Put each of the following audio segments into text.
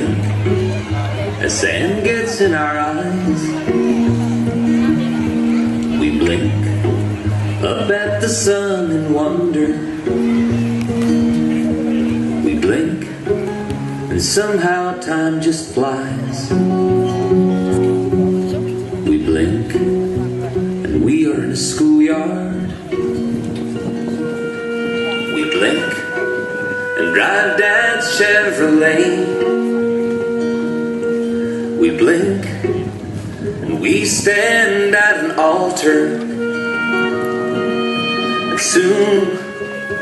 blink as sand gets in our eyes. We blink up at the sun and wonder. We blink and somehow time just flies. We blink and we are in a schoolyard. We blink and drive Dad's Chevrolet. We blink and we stand at an altar. And soon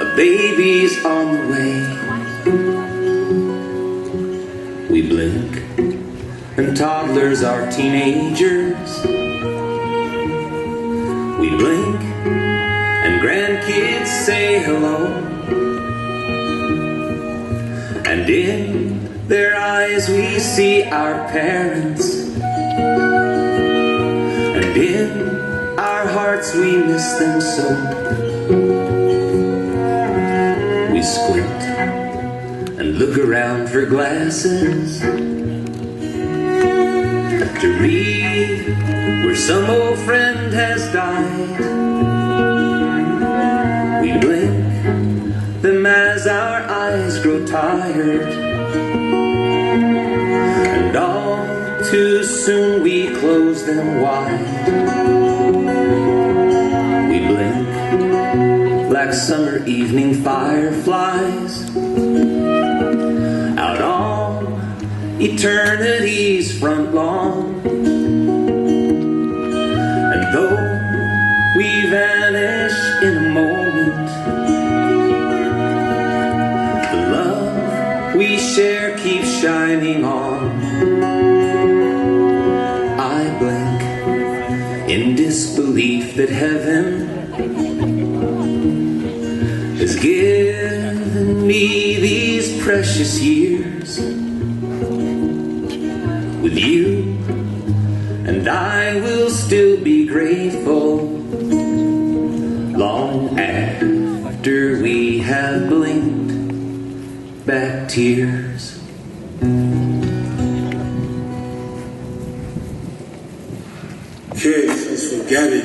a baby's on the way. We blink and toddlers are teenagers. We blink and grandkids say hello. And in their eyes we see our parents. And in our hearts we miss them so. We squint and look around for glasses to read where some old friend has died. We blink them as our eyes grow tired, and all too soon we close them wide. We blink like summer evening fireflies out on eternity's front lawn. And though we vanish in a moment, the love we share keeps shining on. I blink in disbelief that heaven has given me these precious years with you, and I will still be grateful long after we have blinked back tears. Okay, thanks for Gabby.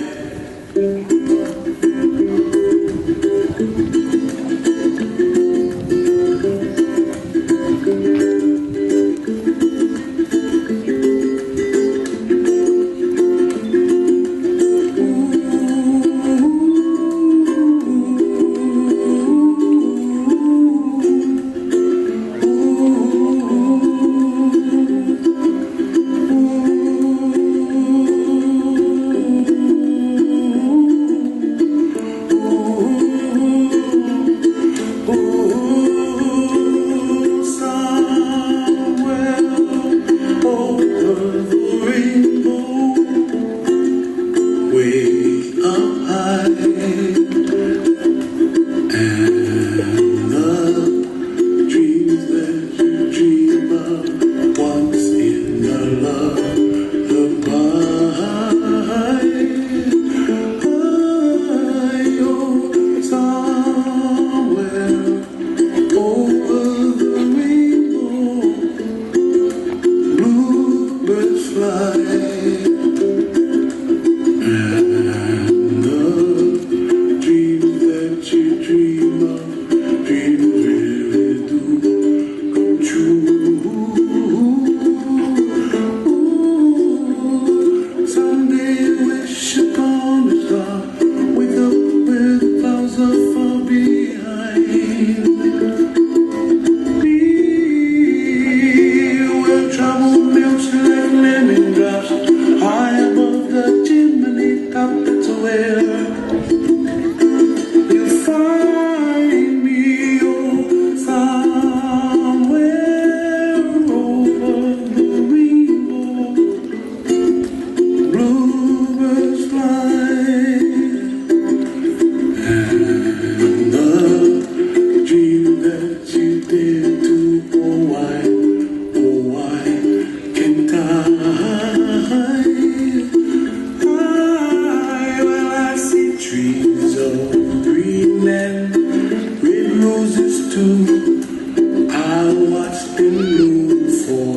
I watched them bloom for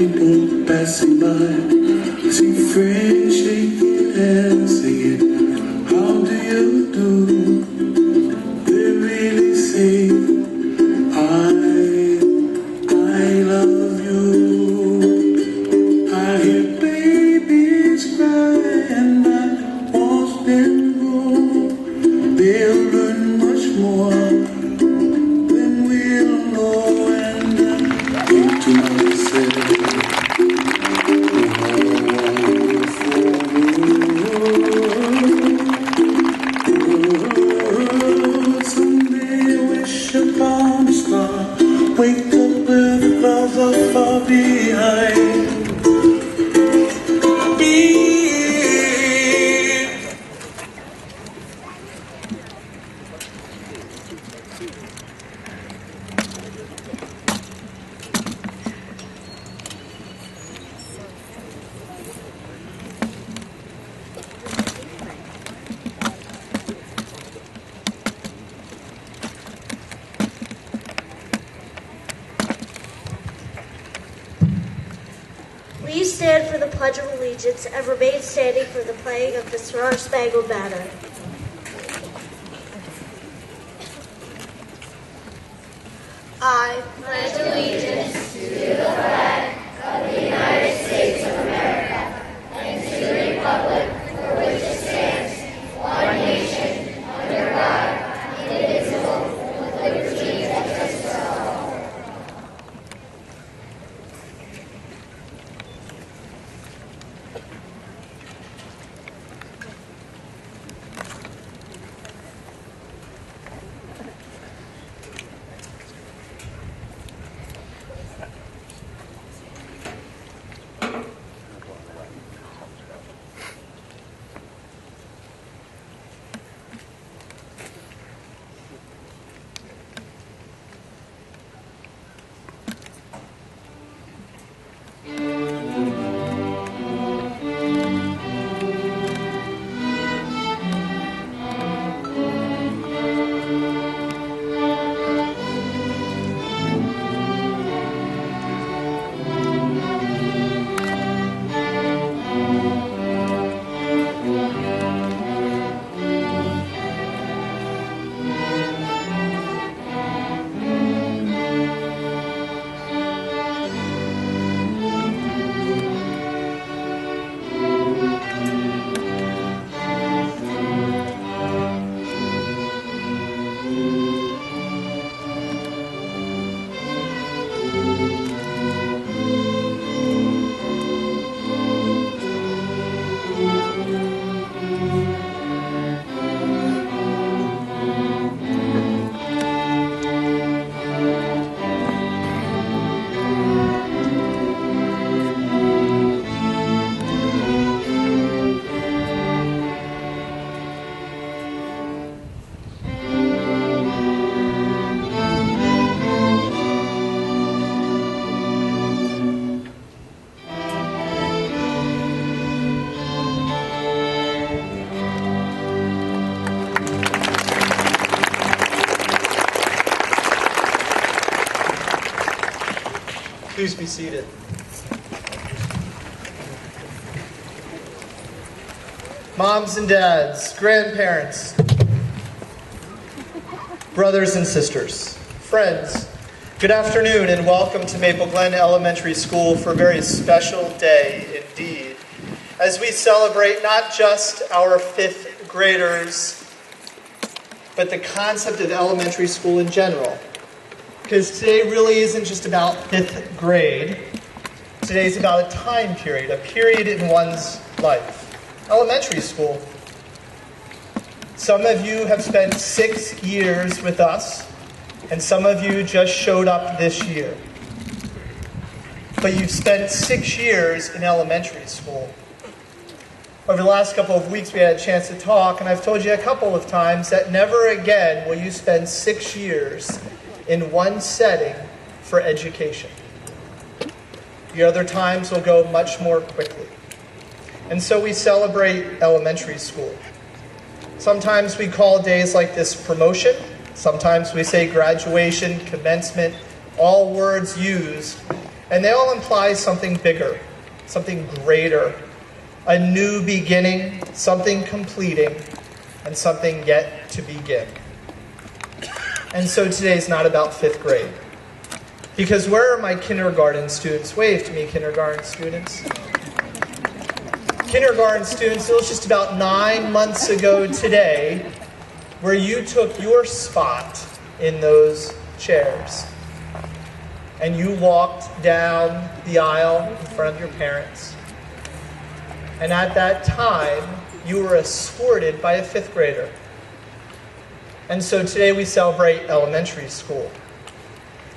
people passing by, see friends shaking hands, singing, how do you do? They really say, I love you. I hear babies cry and I watch them grow. They'll learn much more than we'll know. And I came to myself, someday I wish upon a star, wake up with clouds are far behind me. Please stand for the Pledge of Allegiance and remain standing for the playing of the Star-Spangled Banner. I pledge allegiance to the flag of the United States of America and to the republic for which it stands, one nation, under God, indivisible, with liberty and justice for all. Please be seated. Moms and dads, grandparents, brothers and sisters, friends, good afternoon and welcome to Maple Glen Elementary School for a very special day indeed, as we celebrate not just our fifth graders, but the concept of elementary school in general. Because today really isn't just about fifth grade. Today's about a time period, a period in one's life. Elementary school. Some of you have spent 6 years with us, and some of you just showed up this year. But you've spent 6 years in elementary school. Over the last couple of weeks we had a chance to talk, and I've told you a couple of times that never again will you spend 6 years in one setting for education. The other times will go much more quickly. And so we celebrate elementary school. Sometimes we call days like this promotion. Sometimes we say graduation, commencement, all words used, and they all imply something bigger, something greater, a new beginning, something completing, and something yet to begin. And so today is not about 5th grade. Because where are my kindergarten students? Wave to me, kindergarten students. Kindergarten students, it was just about 9 months ago today where you took your spot in those chairs. And you walked down the aisle in front of your parents. And at that time, you were escorted by a 5th grader. And so today we celebrate elementary school.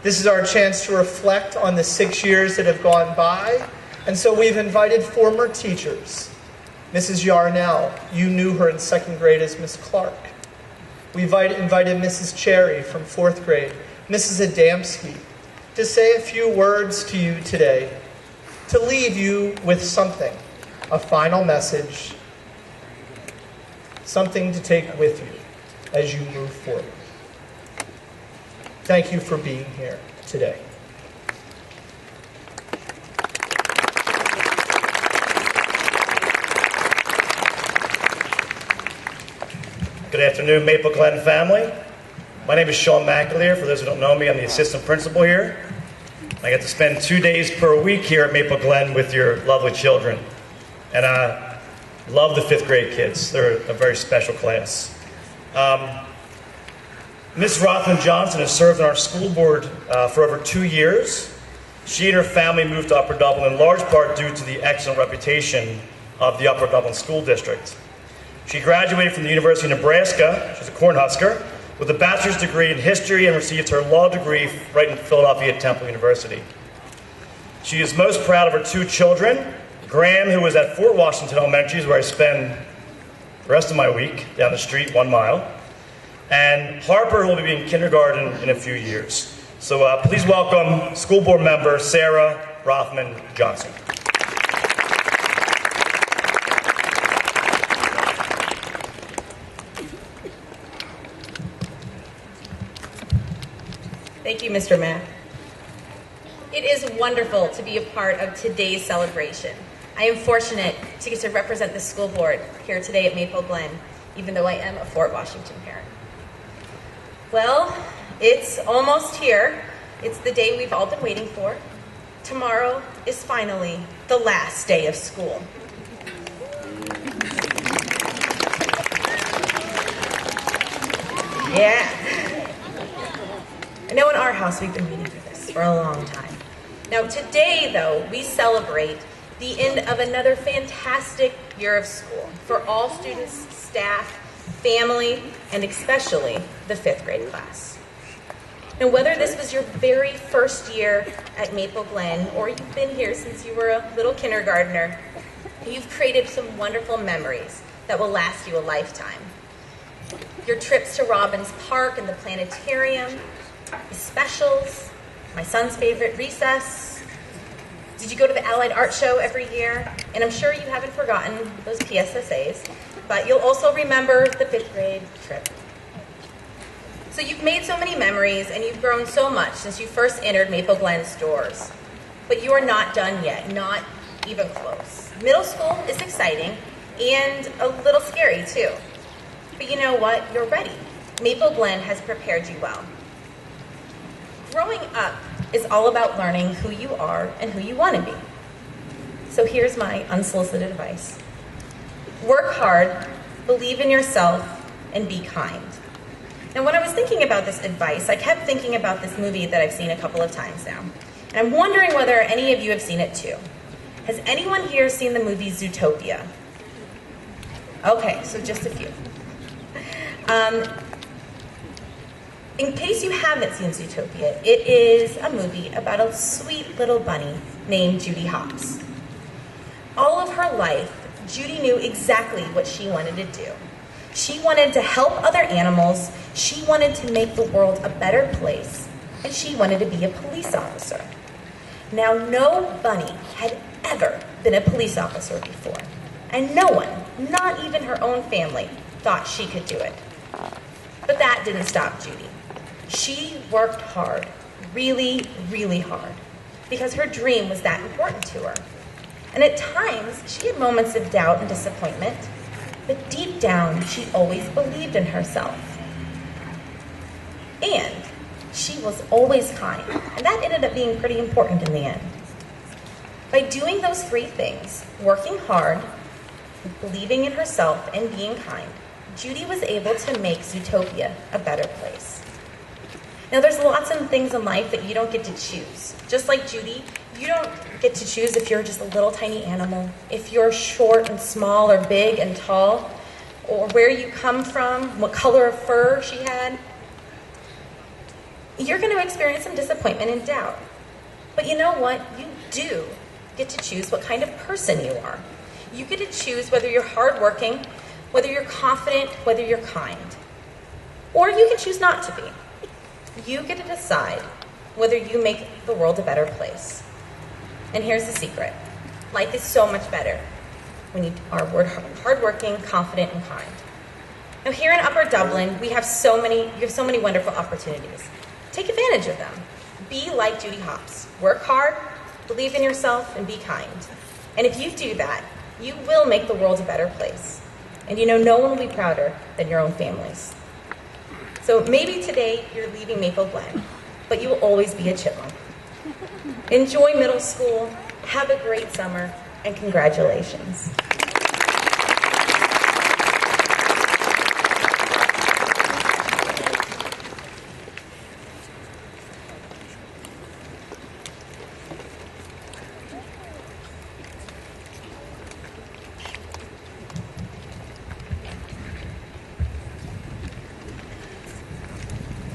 This is our chance to reflect on the 6 years that have gone by. And so we've invited former teachers. Mrs. Yarnell, you knew her in 2nd grade as Miss Clark. We invited Mrs. Cherry from 4th grade, Mrs. Adamski, to say a few words to you today, to leave you with something, a final message, something to take with you as you move forward. Thank you for being here today. Good afternoon, Maple Glen family. My name is Sean McAleer. For those who don't know me, I'm the assistant principal here. I get to spend 2 days per week here at Maple Glen with your lovely children. And I love the 5th grade kids. They're a very special class. Ms. Rothman Johnson has served on our school board for over 2 years. She and her family moved to Upper Dublin in large part due to the excellent reputation of the Upper Dublin School District. She graduated from the University of Nebraska, she's a Cornhusker, with a bachelor's degree in history and received her law degree right in Philadelphia at Temple University. She is most proud of her 2 children, Graham, who was at Fort Washington Elementary, where I spend the rest of my week, down the street, 1 mile, and Harper, who will be in kindergarten in a few years. So please welcome school board member Sarah Rothman Johnson. Thank you, Mr. Mack. It is wonderful to be a part of today's celebration. I am fortunate to get to represent the school board here today at Maple Glen, even though I am a Fort Washington parent. Well, it's almost here. It's the day we've all been waiting for. Tomorrow is finally the last day of school. Yeah. I know in our house we've been waiting for this for a long time. Now today, though, we celebrate the end of another fantastic year of school for all students, staff, family, and especially the 5th grade class. Now, whether this was your very first year at Maple Glen or you've been here since you were a little kindergartner, you've created some wonderful memories that will last you a lifetime. Your trips to Robbins Park and the planetarium, the specials, my son's favorite recess. Did you go to the Allied Art Show every year? And I'm sure you haven't forgotten those PSSAs, but you'll also remember the 5th grade trip. So you've made so many memories and you've grown so much since you first entered Maple Glen's doors. But you are not done yet, not even close. Middle school is exciting and a little scary too. But you know what? You're ready. Maple Glen has prepared you well. Growing up is all about learning who you are and who you want to be. So here's my unsolicited advice. Work hard, believe in yourself, and be kind. Now, when I was thinking about this advice, I kept thinking about this movie that I've seen a couple of times now. And I'm wondering whether any of you have seen it too. Has anyone here seen the movie Zootopia? Okay, so just a few. In case you haven't seen Zootopia, it is a movie about a sweet little bunny named Judy Hopps. All of her life, Judy knew exactly what she wanted to do. She wanted to help other animals, she wanted to make the world a better place, and she wanted to be a police officer. Now, no bunny had ever been a police officer before, and no one, not even her own family, thought she could do it. But that didn't stop Judy. She worked hard, really, really hard because her dream was that important to her. And at times, she had moments of doubt and disappointment, but deep down, she always believed in herself. And she was always kind, and that ended up being pretty important in the end. By doing those three things, working hard, believing in herself, and being kind, Judy was able to make Zootopia a better place. Now, there's lots of things in life that you don't get to choose. Just like Judy, you don't get to choose if you're just a little tiny animal, if you're short and small or big and tall, or where you come from, what color of fur she had. You're going to experience some disappointment and doubt. But you know what? You do get to choose what kind of person you are. You get to choose whether you're hardworking, whether you're confident, whether you're kind. Or you can choose not to be. You get to decide whether you make the world a better place. And here's the secret. Life is so much better when you are hardworking, confident, and kind. Now here in Upper Dublin, you have so many wonderful opportunities. Take advantage of them. Be like Judy Hopps. Work hard, believe in yourself, and be kind. And if you do that, you will make the world a better place. And you know, no one will be prouder than your own families. So maybe today you're leaving Maple Glen, but you will always be a chipmunk. Enjoy middle school, have a great summer, and congratulations.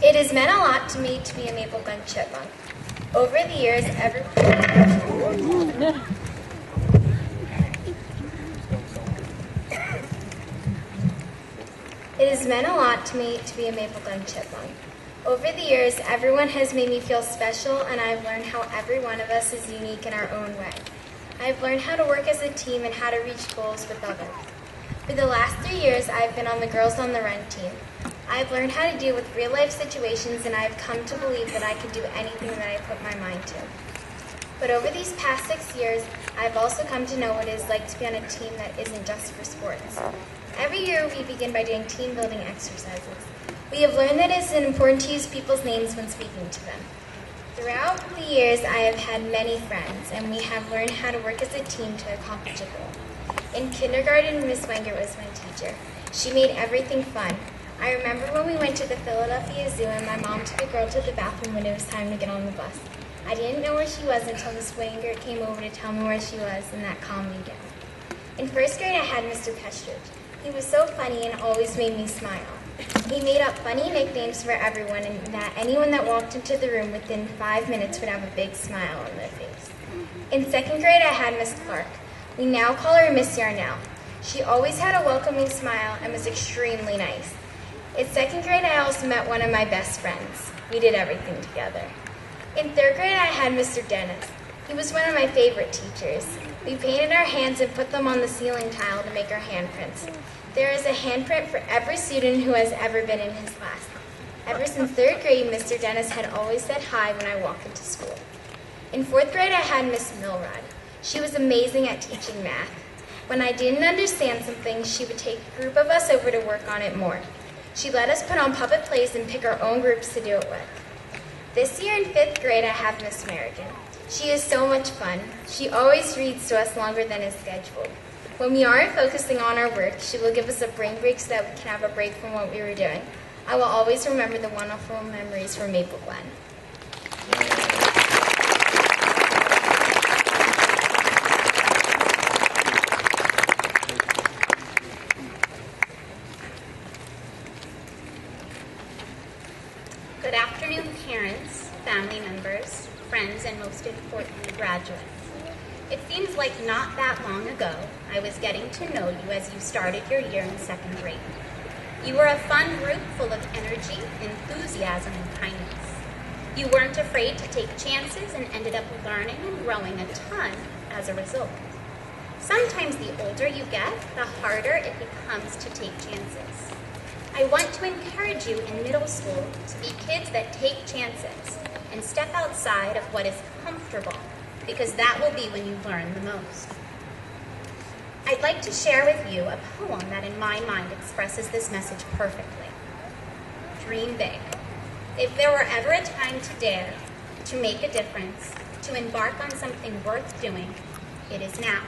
It has meant a lot to me to be a Maple Glen chipmunk. Over the years, everyone has made me feel special, and I've learned how every one of us is unique in our own way. I've learned how to work as a team and how to reach goals with others. For the last 3 years, I've been on the Girls on the Run team. I've learned how to deal with real-life situations, and I've come to believe that I can do anything that I put my mind to. But over these past 6 years, I've also come to know what it is like to be on a team that isn't just for sports. Every year, we begin by doing team-building exercises. We have learned that it is important to use people's names when speaking to them. Throughout the years, I have had many friends, and we have learned how to work as a team to accomplish a goal. In kindergarten, Miss Wenger was my teacher. She made everything fun. I remember when we went to the Philadelphia Zoo and my mom took a girl to the bathroom when it was time to get on the bus. I didn't know where she was until Miss Wenger came over to tell me where she was, and that calmed me down. In first grade, I had Mr. Pestridge. He was so funny and always made me smile. He made up funny nicknames for everyone, and that anyone that walked into the room within 5 minutes would have a big smile on their face. In second grade, I had Miss Clark. We now call her Miss Yarnell. She always had a welcoming smile and was extremely nice. In second grade, I also met one of my best friends. We did everything together. In third grade, I had Mr. Dennis. He was one of my favorite teachers. We painted our hands and put them on the ceiling tile to make our handprints. There is a handprint for every student who has ever been in his class. Ever since third grade, Mr. Dennis had always said hi when I walked into school. In fourth grade, I had Miss Milrod. She was amazing at teaching math. When I didn't understand something, she would take a group of us over to work on it more. She let us put on puppet plays and pick our own groups to do it with. This year in 5th grade, I have Miss Merrigan. She is so much fun. She always reads to us longer than is scheduled. When we aren't focusing on our work, she will give us a brain break so that we can have a break from what we were doing. I will always remember the wonderful memories from Maple Glen. Good afternoon, parents, family members, friends, and most importantly, graduates. It seems like not that long ago, I was getting to know you as you started your year in 2nd grade. You were a fun group full of energy, enthusiasm, and kindness. You weren't afraid to take chances and ended up learning and growing a ton as a result. Sometimes the older you get, the harder it becomes to take chances. I want to encourage you in middle school to be kids that take chances. and step outside of what is comfortable, because that will be when you learn the most. I'd like to share with you a poem that in my mind expresses this message perfectly. Dream big. If there were ever a time to dare, to make a difference, to embark on something worth doing, it is now.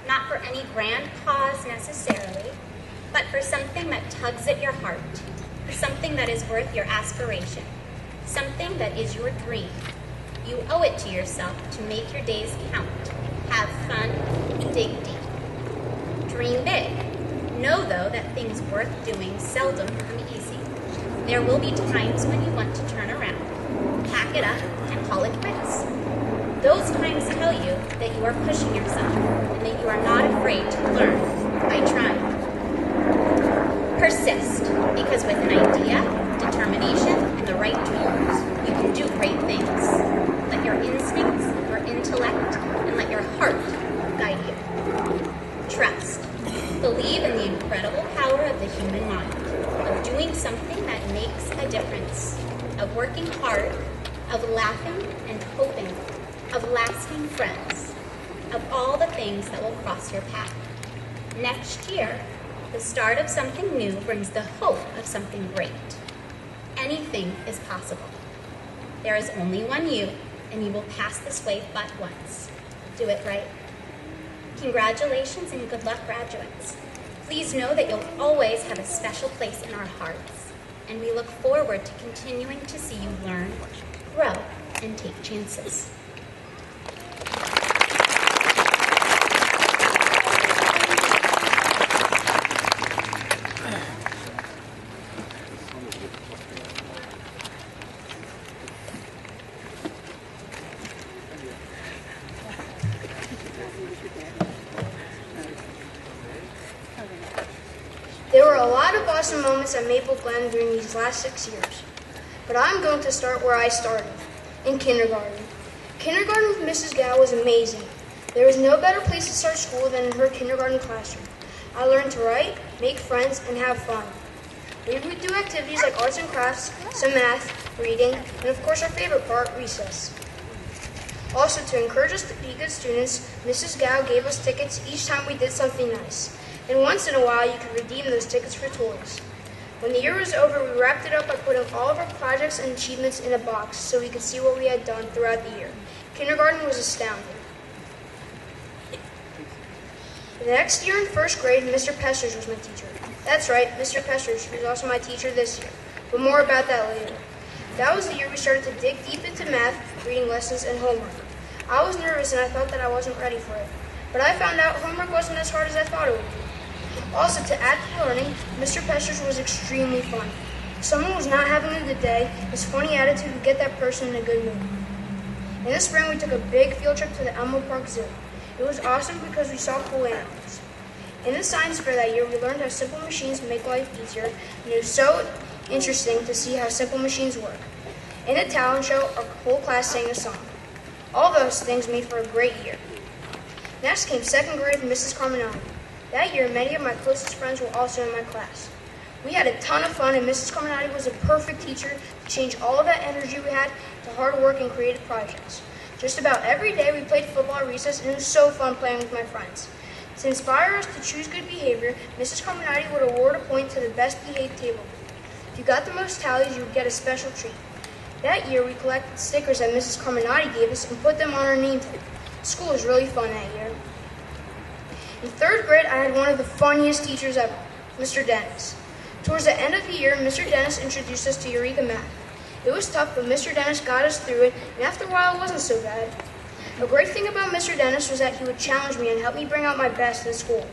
Not for any grand cause necessarily, but for something that tugs at your heart, for something that is worth your aspiration, something that is your dream. You owe it to yourself to make your days count. Have fun, dig deep. Dream big. Know, though, that things worth doing seldom come easy. There will be times when you want to turn around, pack it up, and call it quits. Those times tell you that you are pushing yourself and that you are not afraid to learn by trying. Persist, because with an idea, determination, and the right tools, you can do great things. Let your instincts, your intellect, and let your heart guide you. Trust. Believe in the incredible power of the human mind, of doing something that makes a difference, of working hard, of laughing and hoping, of lasting friends, of all the things that will cross your path. Next year, the start of something new brings the hope of something great. Anything is possible. There is only one you, and you will pass this way but once. Do it right. Congratulations and good luck, graduates. Please know that you'll always have a special place in our hearts, and we look forward to continuing to see you learn, grow, and take chances. There were a lot of awesome moments at Maple Glen during these last 6 years, but I'm going to start where I started, in kindergarten. Kindergarten with Mrs. Gow was amazing. There was no better place to start school than in her kindergarten classroom. I learned to write, make friends, and have fun. We would do activities like arts and crafts, some math, reading, and of course our favorite part, recess. Also, to encourage us to be good students, Mrs. Gow gave us tickets each time we did something nice. And once in a while, you could redeem those tickets for toys. When the year was over, we wrapped it up by putting all of our projects and achievements in a box so we could see what we had done throughout the year. Kindergarten was astounding. The next year in first grade, Mr. Pesters was my teacher. That's right, Mr. Pesters, who's also my teacher this year. But more about that later. That was the year we started to dig deep into math, reading lessons, and homework. I was nervous and I thought that I wasn't ready for it. But I found out homework wasn't as hard as I thought it would be. Also, to add to the learning, Mr. Pesters was extremely fun. If someone was not having a good day, his funny attitude would get that person in a good mood. In the spring, we took a big field trip to the Elmwood Park Zoo. It was awesome because we saw cool animals. In the science fair that year, we learned how simple machines make life easier, and it was so interesting to see how simple machines work. In the talent show, our whole class sang a song. All those things made for a great year. Next came second grade with Mrs. Carminati. That year, many of my closest friends were also in my class. We had a ton of fun, and Mrs. Carminati was a perfect teacher to change all of that energy we had to hard work and creative projects. Just about every day, we played football at recess, and it was so fun playing with my friends. To inspire us to choose good behavior, Mrs. Carminati would award a point to the best behaved table group. If you got the most tallies, you would get a special treat. That year, we collected stickers that Mrs. Carminati gave us and put them on our name tag. School was really fun that year. In third grade, I had one of the funniest teachers ever, Mr. Dennis. Towards the end of the year, Mr. Dennis introduced us to Eureka Math. It was tough, but Mr. Dennis got us through it, and after a while, it wasn't so bad. A great thing about Mr. Dennis was that he would challenge me and help me bring out my best in school.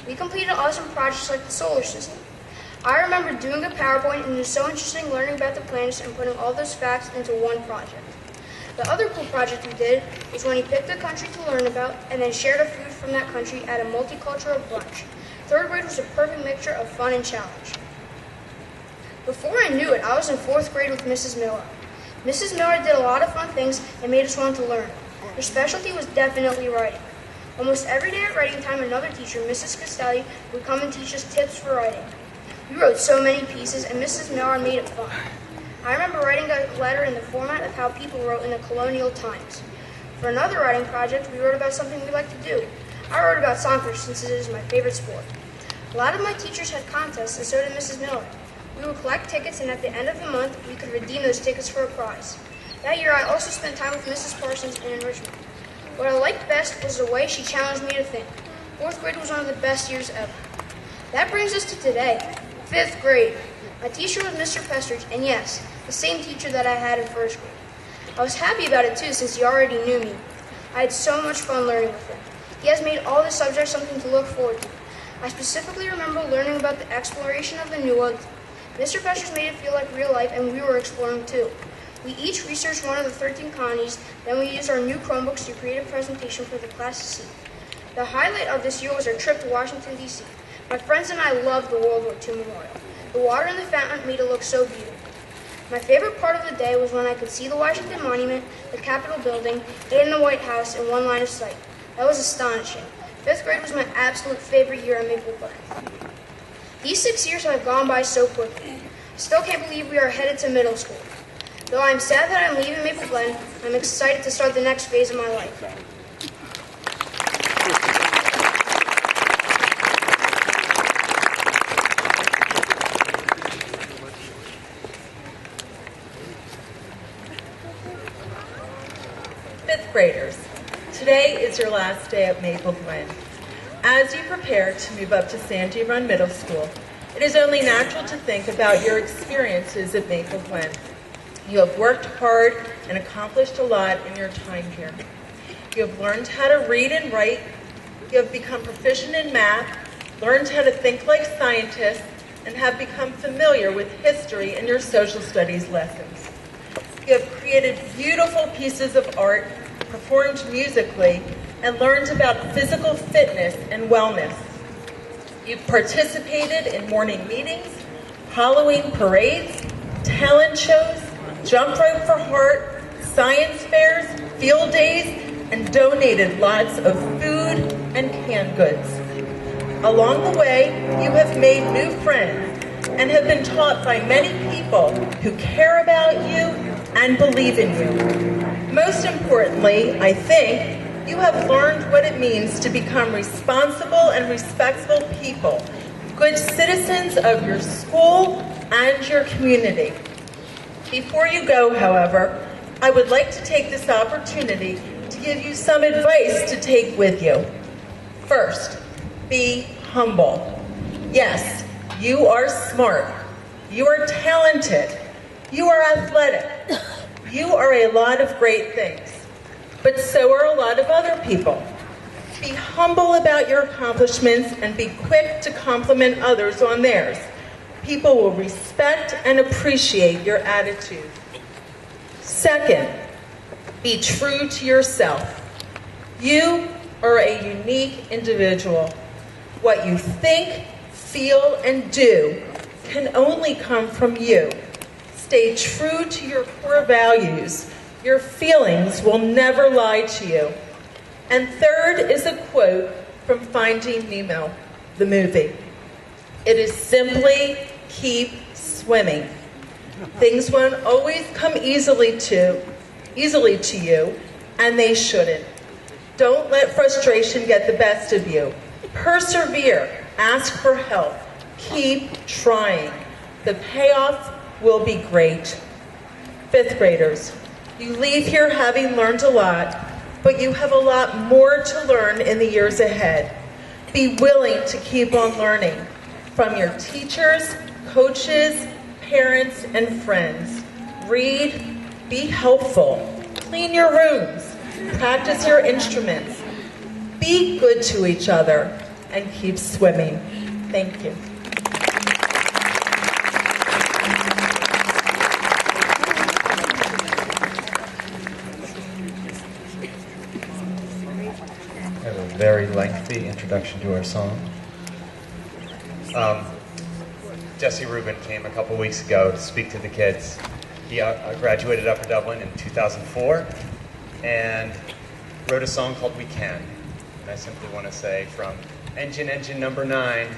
We completed awesome projects like the solar system. I remember doing a PowerPoint, and it was so interesting learning about the planets and putting all those facts into one project. The other cool project we did was when he picked a country to learn about and then shared a food from that country at a multicultural brunch. Third grade was a perfect mixture of fun and challenge. Before I knew it, I was in fourth grade with Mrs. Miller. Mrs. Miller did a lot of fun things and made us want to learn. Her specialty was definitely writing. Almost every day at writing time, another teacher, Mrs. Castelli, would come and teach us tips for writing. We wrote so many pieces, and Mrs. Miller made it fun. I remember writing a letter in the format of how people wrote in the colonial times. For another writing project, we wrote about something we like to do. I wrote about soccer since it is my favorite sport. A lot of my teachers had contests, and so did Mrs. Miller. We would collect tickets, and at the end of the month, we could redeem those tickets for a prize. That year, I also spent time with Mrs. Parsons in enrichment. What I liked best was the way she challenged me to think. 4th grade was one of the best years ever. That brings us to today, 5th grade. My teacher was Mr. Pestridge, and yes, the same teacher that I had in 1st grade. I was happy about it too, since he already knew me. I had so much fun learning with him. He has made all the subjects something to look forward to. I specifically remember learning about the exploration of the New World. Mr. Pestridge made it feel like real life, and we were exploring too. We each researched one of the 13 colonies, then we used our new Chromebooks to create a presentation for the class to see. The highlight of this year was our trip to Washington, D.C. My friends and I loved the World War II Memorial. The water in the fountain made it look so beautiful. My favorite part of the day was when I could see the Washington Monument, the Capitol Building, and the White House in one line of sight. That was astonishing. 5th grade was my absolute favorite year at Maple Glen. These 6 years have gone by so quickly. I still can't believe we are headed to middle school. Though I'm sad that I'm leaving Maple Glen, I'm excited to start the next phase of my life. Fifth graders, today is your last day at Maple Glen. As you prepare to move up to Sandy Run Middle School, it is only natural to think about your experiences at Maple Glen. You have worked hard and accomplished a lot in your time here. You have learned how to read and write. You have become proficient in math, learned how to think like scientists, and have become familiar with history in your social studies lessons. You have created beautiful pieces of art, performed musically, and learned about physical fitness and wellness. You've participated in morning meetings, Halloween parades, talent shows, jump rope for heart, science fairs, field days, and donated lots of food and canned goods. Along the way, you have made new friends and have been taught by many people who care about you and believe in you. Most importantly, I think, you have learned what it means to become responsible and respectful people, good citizens of your school and your community. Before you go, however, I would like to take this opportunity to give you some advice to take with you. First, be humble. Yes, you are smart. You are talented. You are athletic. You are a lot of great things. But so are a lot of other people. Be humble about your accomplishments and be quick to compliment others on theirs. People will respect and appreciate your attitude. Second, be true to yourself. You are a unique individual. What you think, feel, and do can only come from you. Stay true to your core values. Your feelings will never lie to you. And third is a quote from Finding Nemo, the movie. It is simply keep swimming. Things won't always come easily to you, and they shouldn't. Don't let frustration get the best of you. Persevere, ask for help, keep trying. The payoff will be great. Fifth graders, you leave here having learned a lot, but you have a lot more to learn in the years ahead. Be willing to keep on learning from your teachers, coaches, parents, and friends. Read, be helpful, clean your rooms, practice your instruments, be good to each other, and keep swimming. Thank you. I have a very lengthy introduction to our song. Jesse Rubin came a couple weeks ago to speak to the kids. He graduated Upper Dublin in 2004 and wrote a song called We Can. And I simply want to say from engine number 9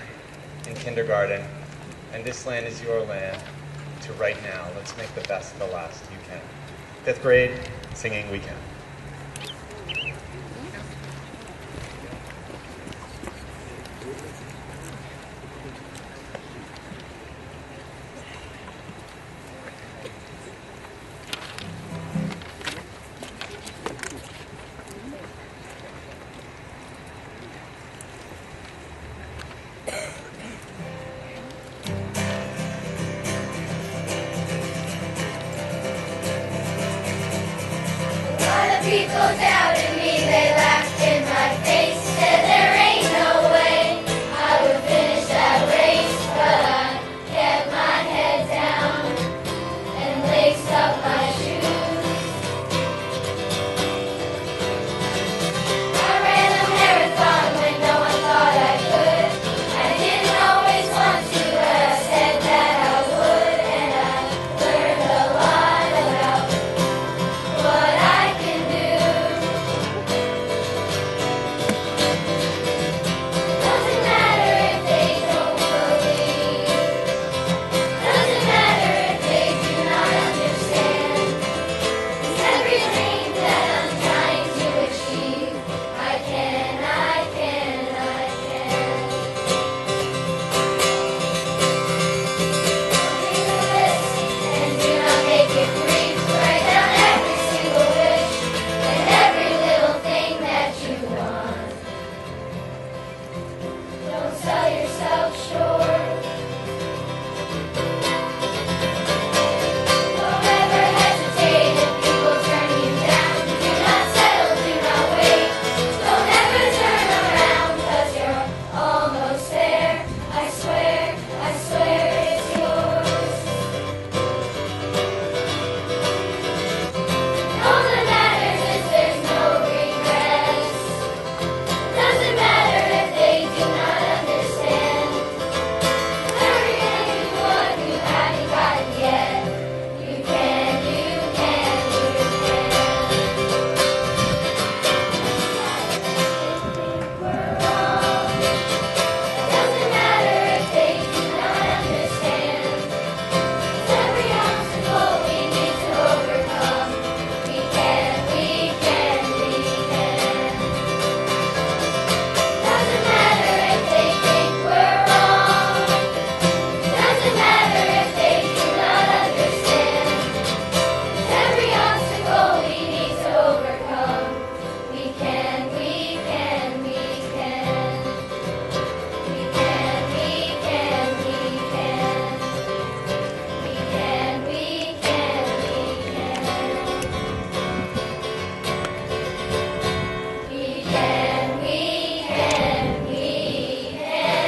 in kindergarten, and this land is your land, to right now. Let's make the best of the last. You can. 5th grade, singing We Can. People doubted me, they laughed in my face, said there ain't no way I would finish that race, but I kept my head down and laced up my shoes. I ran a marathon when no one thought I could. I didn't always want to, but I said that I would, and I learned a lot about what I can do. Doesn't matter if they don't believe. Doesn't matter if they do not understand. 'Cause everything that I'm trying to achieve, I can, I can, I can. Read the list and do not make it brief. Write down every single wish and every little thing that you want. Don't sell yourself short. Don't ever hesitate if people turn you down. Do not settle, do not wait. Don't ever turn around, 'cause you're almost there. I swear it's yours. All that matters is there's no regrets. Doesn't matter if they do not understand. Hurry and do what you haven't gotten yet. You can, you can, you can. We're wrong. Doesn't matter if they do not understand. Every obstacle we need to overcome. We can, we can, we can. Doesn't matter if they think we're wrong. Doesn't matter if they do not understand. Every obstacle we need to overcome. We can, we can, we can. We can, we can, we can. We can, we can, we can. We can, we can, we can.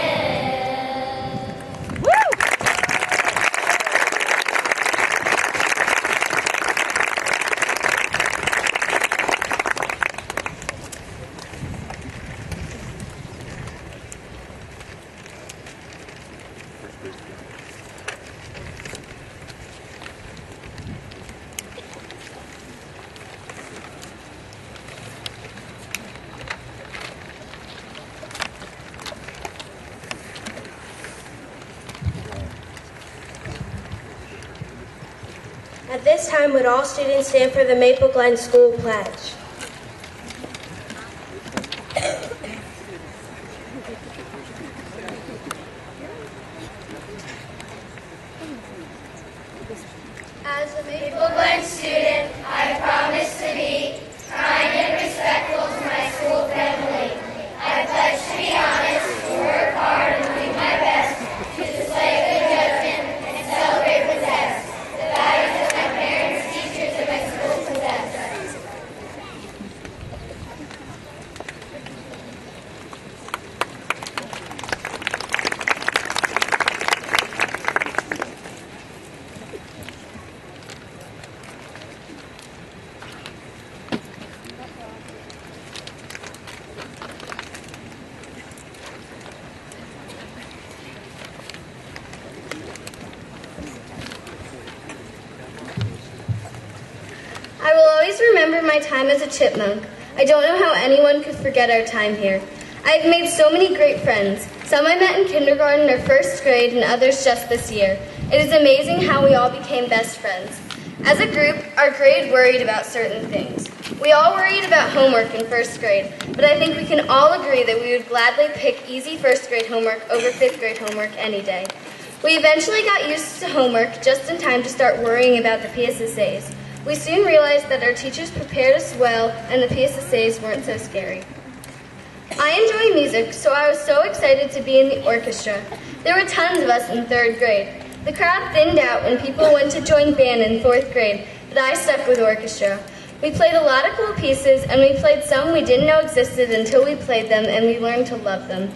At this time, would all students stand for the Maple Glen School Pledge? As a Maple Glen student, I promise to be kind and respectful to my school family. I pledge to be honest, to work hard, and do my best to display good judgment and celebrate with zest the values that my parents, teachers, and my school possess. I will always remember my time as a chipmunk. I don't know how anyone could forget our time here. I've made so many great friends. Some I met in kindergarten or first grade and others just this year. It is amazing how we all became best friends. As a group, our grade worried about certain things. We all worried about homework in first grade, but I think we can all agree that we would gladly pick easy first grade homework over fifth grade homework any day. We eventually got used to homework just in time to start worrying about the PSSAs. We soon realized that our teachers prepared us well and the PSSAs weren't so scary. I enjoy music, so I was so excited to be in the orchestra. There were tons of us in third grade. The crowd thinned out when people went to join band in fourth grade, but I stuck with orchestra. We played a lot of cool pieces, and we played some we didn't know existed until we played them, and we learned to love them.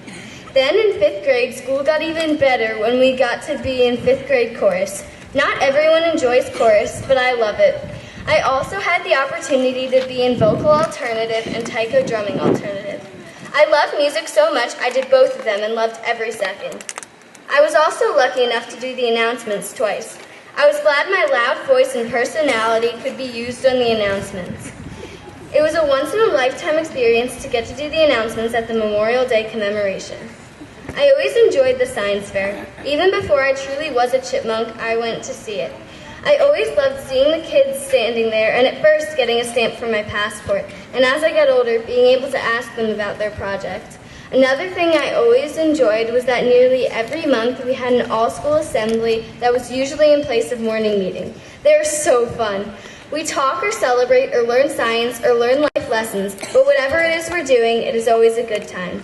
Then in fifth grade, school got even better when we got to be in fifth grade chorus. Not everyone enjoys chorus, but I love it. I also had the opportunity to be in vocal alternative and taiko drumming alternative. I love music so much I did both of them and loved every second. I was also lucky enough to do the announcements twice. I was glad my loud voice and personality could be used on the announcements. It was a once-in-a-lifetime experience to get to do the announcements at the Memorial Day commemoration. I always enjoyed the science fair. Even before I truly was a chipmunk, I went to see it. I always loved seeing the kids standing there and at first getting a stamp for my passport, and as I got older, being able to ask them about their project. Another thing I always enjoyed was that nearly every month we had an all-school assembly that was usually in place of morning meeting. They were so fun. We talk or celebrate or learn science or learn life lessons, but whatever it is we're doing, it is always a good time.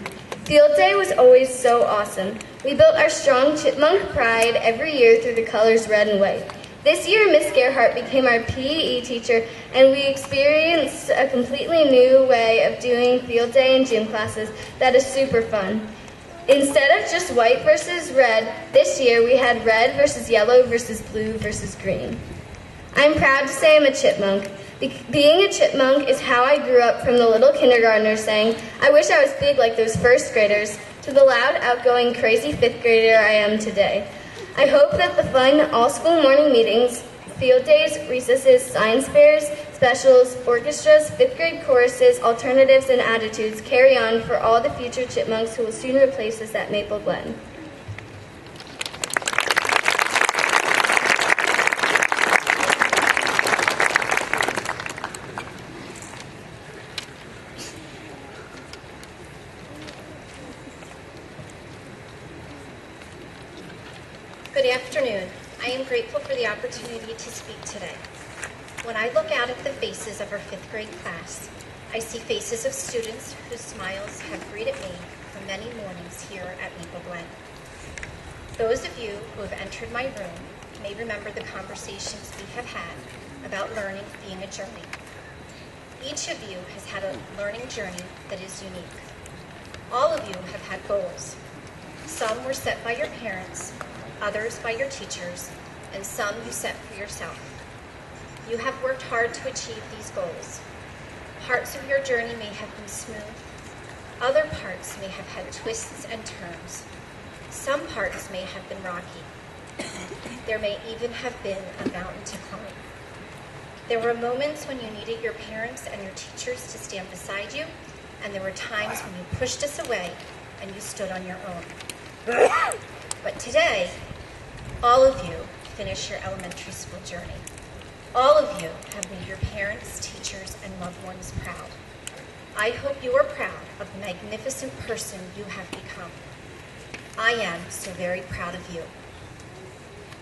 Field Day was always so awesome. We built our strong chipmunk pride every year through the colors red and white. This year, Miss Gerhardt became our PE teacher, and we experienced a completely new way of doing field day and gym classes that is super fun. Instead of just white versus red, this year we had red versus yellow versus blue versus green. I'm proud to say I'm a chipmunk. Being a chipmunk is how I grew up, from the little kindergartner saying, "I wish I was big like those first graders," to the loud, outgoing, crazy fifth grader I am today. I hope that the fun all-school morning meetings, field days, recesses, science fairs, specials, orchestras, fifth grade choruses, alternatives, and attitudes carry on for all the future chipmunks who will soon replace us at Maple Glen. Good afternoon. I am grateful for the opportunity to speak today. When I look out at the faces of our fifth grade class, I see faces of students whose smiles have greeted me for many mornings here at Maple Glen. Those of you who have entered my room may remember the conversations we have had about learning being a journey. Each of you has had a learning journey that is unique. All of you have had goals. Some were set by your parents, others by your teachers, and some you set for yourself. You have worked hard to achieve these goals. Parts of your journey may have been smooth. Other parts may have had twists and turns. Some parts may have been rocky. There may even have been a mountain to climb. There were moments when you needed your parents and your teachers to stand beside you, and there were times when you pushed us away and you stood on your own. But today, all of you finish your elementary school journey. All of you have made your parents, teachers, and loved ones proud. I hope you are proud of the magnificent person you have become. I am so very proud of you.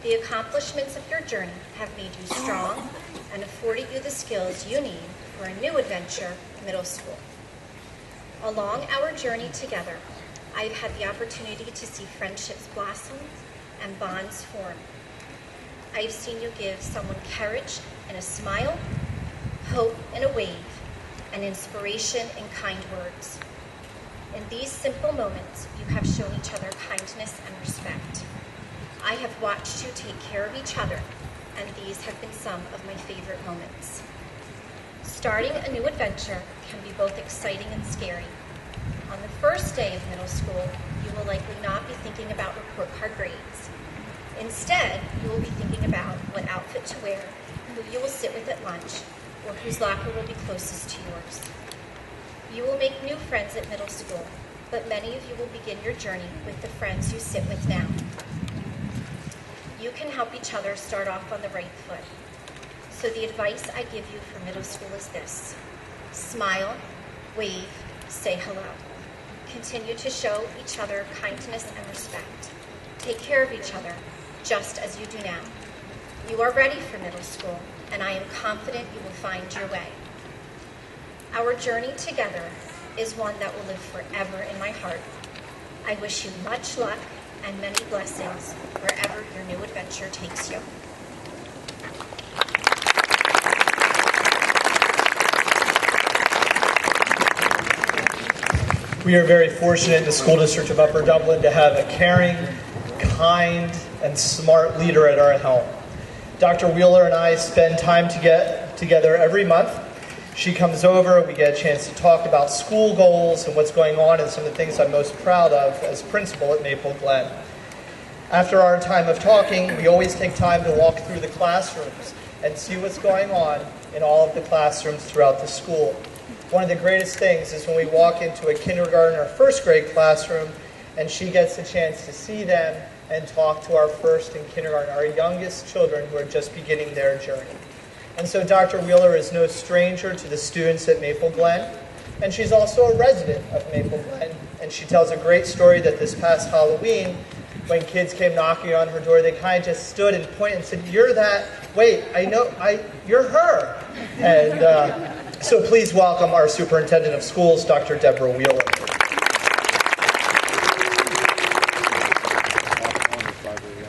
The accomplishments of your journey have made you strong and afforded you the skills you need for a new adventure, middle school. Along our journey together, I've had the opportunity to see friendships blossom and bonds form. I've seen you give someone courage in a smile, hope in a wave, and inspiration in kind words. In these simple moments, you have shown each other kindness and respect. I have watched you take care of each other, and these have been some of my favorite moments. Starting a new adventure can be both exciting and scary. On the first day of middle school, you will likely not be thinking about report card grades. Instead, you will be thinking about what outfit to wear, who you will sit with at lunch, or whose locker will be closest to yours. You will make new friends at middle school, but many of you will begin your journey with the friends you sit with now. You can help each other start off on the right foot. So the advice I give you for middle school is this: smile, wave, say hello. Continue to show each other kindness and respect. Take care of each other, just as you do now. You are ready for middle school, and I am confident you will find your way. Our journey together is one that will live forever in my heart. I wish you much luck and many blessings wherever your new adventure takes you. We are very fortunate in the School District of Upper Dublin to have a caring, kind, and smart leader at our helm. Dr. Wheeler and I spend time together every month. She comes over, we get a chance to talk about school goals and what's going on and some of the things I'm most proud of as principal at Maple Glen. After our time of talking, we always take time to walk through the classrooms and see what's going on in all of the classrooms throughout the school. One of the greatest things is when we walk into a kindergarten or first grade classroom and she gets a chance to see them and talk to our first and kindergarten, our youngest children who are just beginning their journey. And so Dr. Wheeler is no stranger to the students at Maple Glen, and she's also a resident of Maple Glen. And she tells a great story that this past Halloween, when kids came knocking on her door, they kind of just stood and pointed and said, "You're that, wait, you're her." And so please welcome our Superintendent of Schools, Dr. Deborah Wheeler.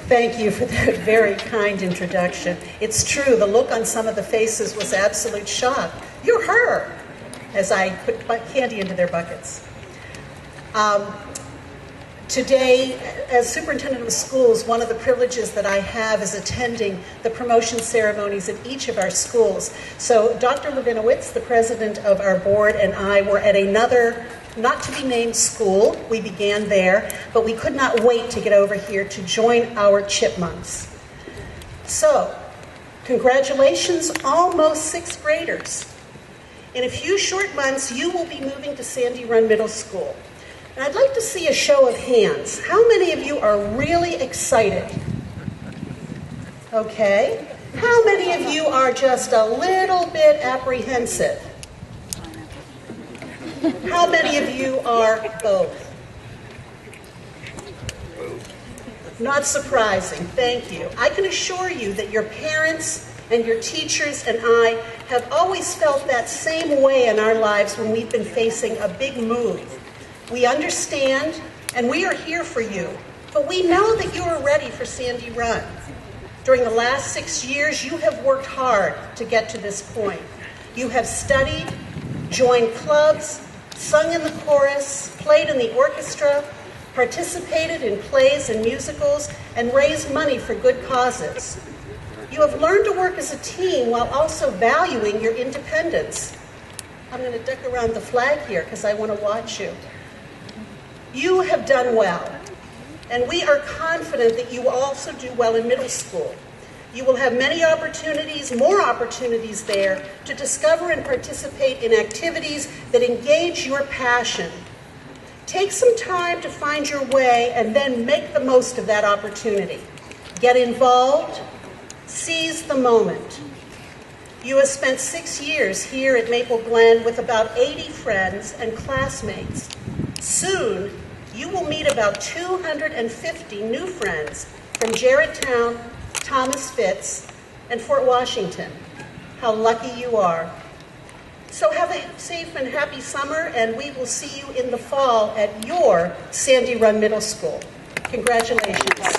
Thank you for that very kind introduction. It's true, the look on some of the faces was absolute shock. "You're her," as I put candy into their buckets. Today, as Superintendent of Schools, one of the privileges that I have is attending the promotion ceremonies at each of our schools. So Dr. Levinowitz, the president of our board, and I were at another not-to-be-named school. We began there, but we could not wait to get over here to join our chipmunks. So, congratulations, almost sixth graders. In a few short months, you will be moving to Sandy Run Middle School. And I'd like to see a show of hands. How many of you are really excited? Okay. How many of you are just a little bit apprehensive? How many of you are both? Not surprising. Thank you. I can assure you that your parents and your teachers and I have always felt that same way in our lives when we've been facing a big move. We understand, and we are here for you, but we know that you are ready for Sandy Run. During the last 6 years, you have worked hard to get to this point. You have studied, joined clubs, sung in the chorus, played in the orchestra, participated in plays and musicals, and raised money for good causes. You have learned to work as a team while also valuing your independence. I'm going to duck around the flag here because I want to watch you. You have done well, and we are confident that you will also do well in middle school. You will have many opportunities, more opportunities there, to discover and participate in activities that engage your passion. Take some time to find your way and then make the most of that opportunity. Get involved, seize the moment. You have spent 6 years here at Maple Glen with about 80 friends and classmates. Soon, you will meet about 250 new friends from Jarretttown, Thomas Fitz, and Fort Washington. How lucky you are. So have a safe and happy summer, and we will see you in the fall at your Sandy Run Middle School. Congratulations.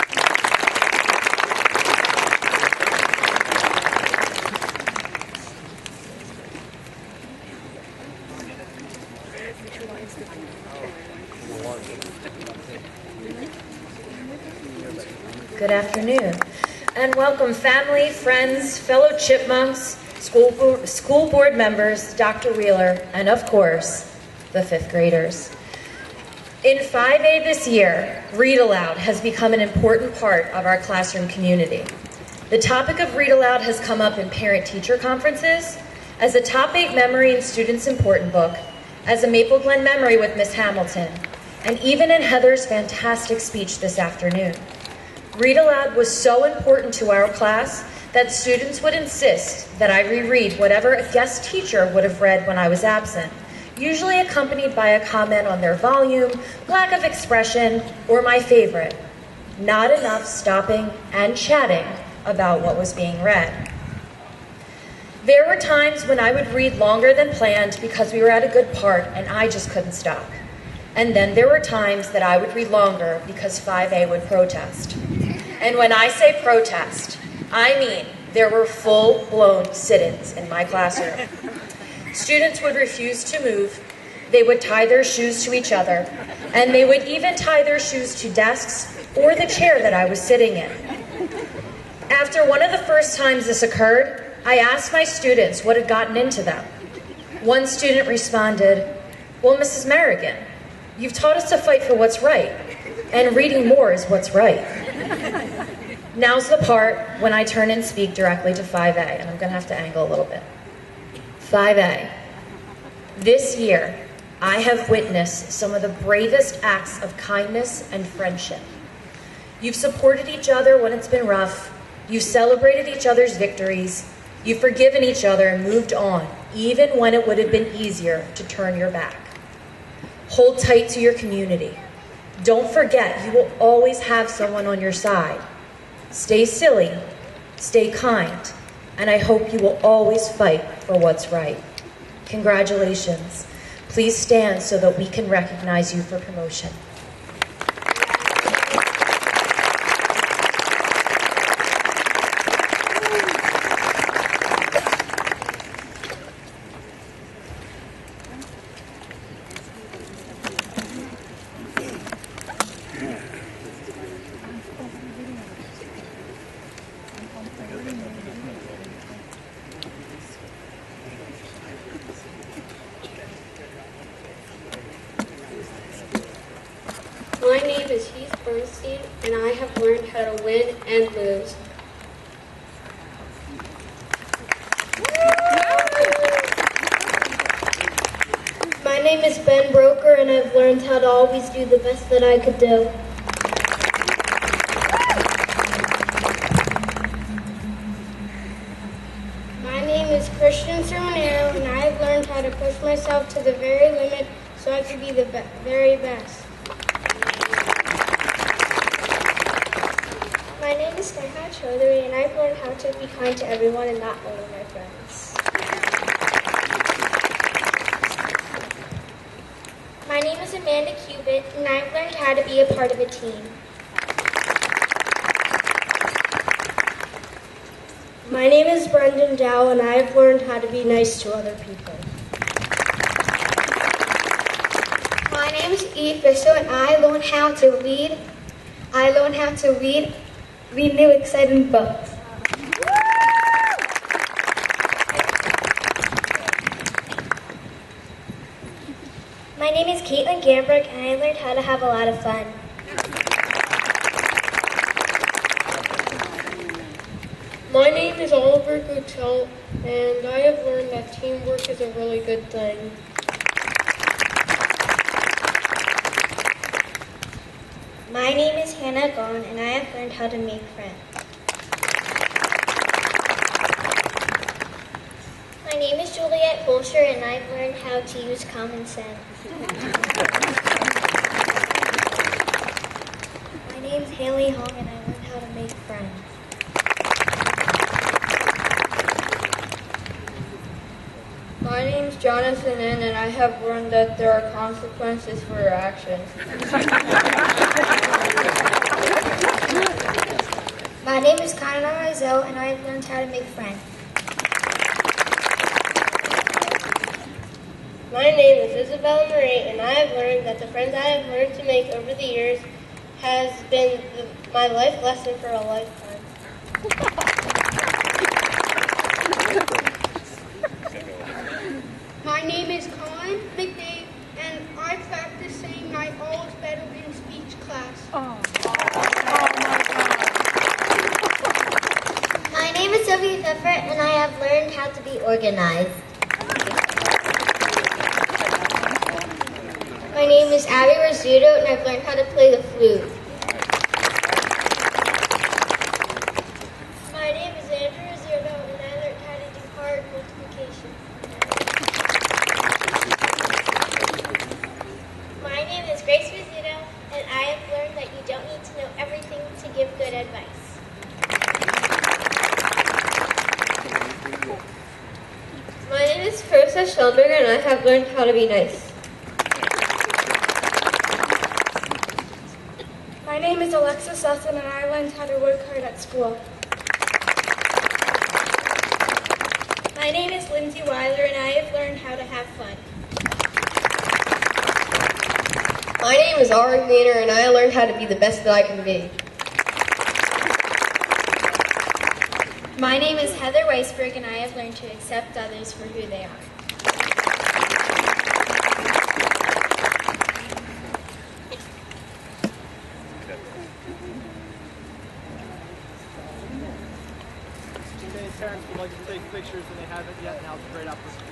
Good afternoon, and welcome family, friends, fellow chipmunks, school board members, Dr. Wheeler, and of course, the fifth graders. In 5A this year, Read Aloud has become an important part of our classroom community. The topic of Read Aloud has come up in parent-teacher conferences, as a top 8 memory in Students' Important Book, as a Maple Glen memory with Miss Hamilton, and even in Heather's fantastic speech this afternoon. Read aloud was so important to our class that students would insist that I reread whatever a guest teacher would have read when I was absent, usually accompanied by a comment on their volume, lack of expression, or my favorite, not enough stopping and chatting about what was being read. There were times when I would read longer than planned because we were at a good part and I just couldn't stop. And then there were times that I would read longer because 5A would protest. And when I say protest, I mean there were full-blown sit-ins in my classroom. Students would refuse to move, they would tie their shoes to each other, and they would even tie their shoes to desks or the chair that I was sitting in. After one of the first times this occurred, I asked my students what had gotten into them. One student responded, "Well, Mrs. Merrigan, you've taught us to fight for what's right, and reading more is what's right." Now's the part when I turn and speak directly to 5A, and I'm going to have to angle a little bit. 5A, this year, I have witnessed some of the bravest acts of kindness and friendship. You've supported each other when it's been rough. You've celebrated each other's victories. You've forgiven each other and moved on, even when it would have been easier to turn your back. Hold tight to your community. Don't forget, you will always have someone on your side. Stay silly, stay kind, and I hope you will always fight for what's right. Congratulations. Please stand so that we can recognize you for promotion. My name is Heath Bernstein, and I have learned how to win and lose. My name is Ben Broker, and I've learned how to always do the best that I could do. My name is Christian Sermonero, and I have learned how to push myself to the very limit so I could be the very best. My name is Sneha Chaudhary, and I've learned how to be kind to everyone and not only my friends. My name is Amanda Cubitt, and I've learned how to be a part of a team. My name is Brendan Dow, and I've learned how to be nice to other people. My name is Eve Fisher, and I learned how to read. I learned how to read new exciting books. My name is Caitlin Gambrick, and I learned how to have a lot of fun. My name is Oliver Guttel, and I have learned that teamwork is a really good thing. My name is Hannah Gone, and I have learned how to make friends. My name is Juliet Bolsher, and I've learned how to use common sense. My name's Haley Hong, and I learned how to make friends. My name's Jonathan N., and I have learned that there are consequences for your actions. My name is Connor Rizzo, and I've learned how to make friends. My name is Isabella Marie, and I have learned that the friends I have learned to make over the years has been my life lesson for a lifetime. My name is Colin McDade, and I practice saying my all is better in speech class. My name is Sylvia Pfeffer, and I have learned how to be organized. My name is Abby Rizzuto, and I've learned how to play the flute. have learned how to be nice. My name is Alexa Sutton, and I learned how to work hard at school. My name is Lindsay Weiler, and I have learned how to have fun. My name is Ari Wiener, and I learned how to be the best that I can be. My name is Heather Weisberg, and I have learned to accept others for who they are. Today's parents would like to take pictures and they haven't yet. Now's a great opportunity.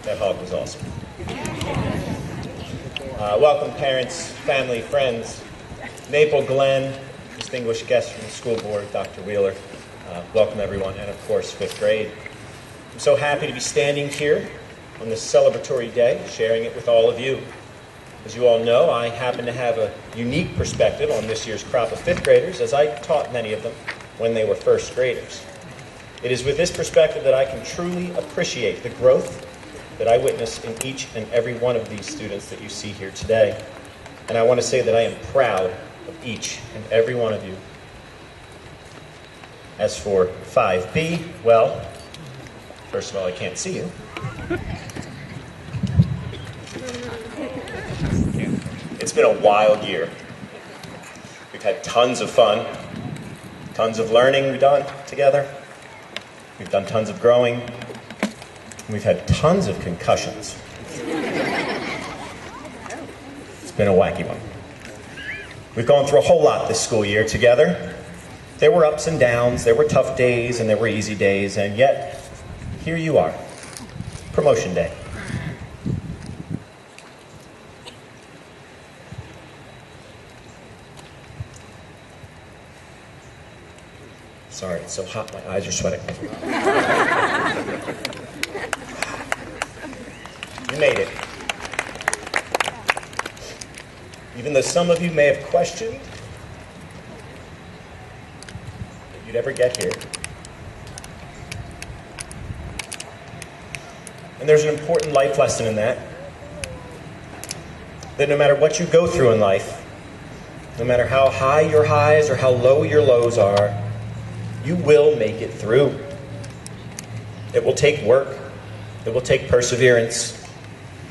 That hug was awesome. Welcome parents, family, friends, Maple, Glen, distinguished guests from the school board, Dr. Wheeler. Welcome everyone, and of course, fifth grade. I'm so happy to be standing here on this celebratory day, sharing it with all of you. As you all know, I happen to have a unique perspective on this year's crop of fifth graders, as I taught many of them when they were first graders. It is with this perspective that I can truly appreciate the growth that I witness in each and every one of these students that you see here today. And I want to say that I am proud of each and every one of you. As for 5B, well, first of all, I can't see you. It's been a wild year. We've had tons of fun, tons of learning we've done together. We've done tons of growing. We've had tons of concussions. It's been a wacky one. We've gone through a whole lot this school year together. There were ups and downs, there were tough days, and there were easy days, and yet, here you are, promotion day. Sorry, it's so hot, my eyes are sweating. You made it. Even though some of you may have questioned that you'd ever get here. And there's an important life lesson in that. That no matter what you go through in life, no matter how high your highs or how low your lows are, you will make it through. It will take work, it will take perseverance,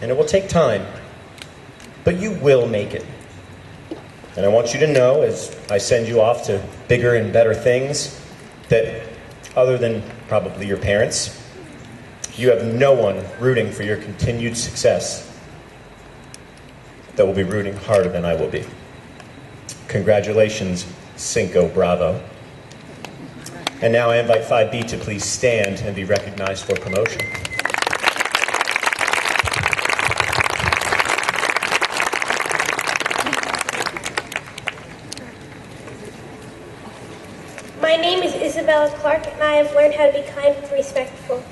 and it will take time. But you will make it. And I want you to know, as I send you off to bigger and better things, that other than probably your parents, you have no one rooting for your continued success that will be rooting harder than I will be. Congratulations, Cinco Bravo. And now I invite 5B to please stand and be recognized for promotion. My name is Isabella Clark, and I have learned how to be kind and respectful.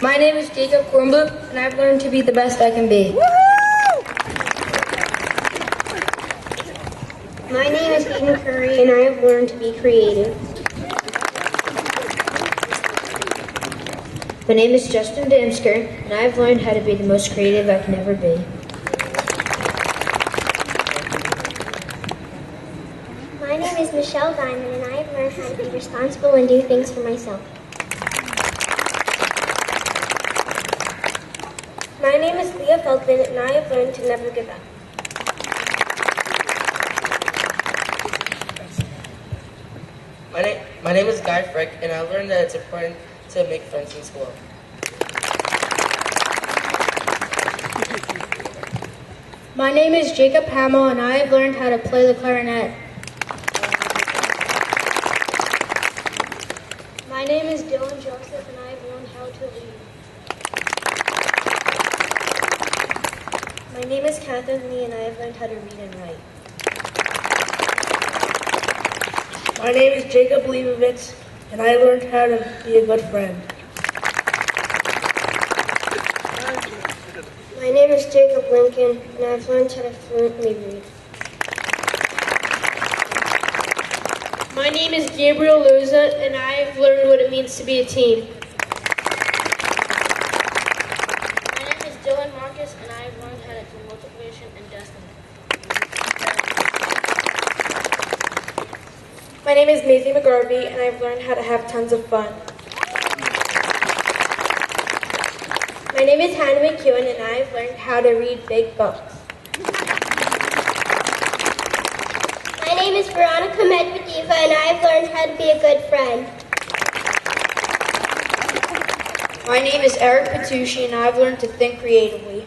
My name is Jacob Kornbluth, and I've learned to be the best I can be. My name is Eden Curry, and I have learned to be creative. My name is Justin Damsker, and I have learned how to be the most creative I can ever be. My name is Michelle Diamond, and I have learned how to be responsible and do things for myself. My name is Leah Feldman, and I have learned to never give up. My name is Guy Frick, and I learned that it's important to make friends in school. My name is Jacob Hamill, and I have learned how to play the clarinet. My name is Dylan Joseph, and I have learned how to lead. My name is Catherine Lee, and I have learned how to read and write. My name is Jacob Leibovitz, and I learned how to be a good friend. My name is Jacob Lincoln, and I've learned how to fluently read. My name is Gabriel Loza, and I have learned what it means to be a team. My name is Dylan Marcus, and I have learned how to do multiplication and destiny. My name is Maisie McGarvey, and I've learned how to have tons of fun. My name is Hannah McEwen, and I have learned how to read big books. My name is Veronica Medvedeva, and I have learned how to be a good friend. My name is Eric Patucci, and I've learned to think creatively.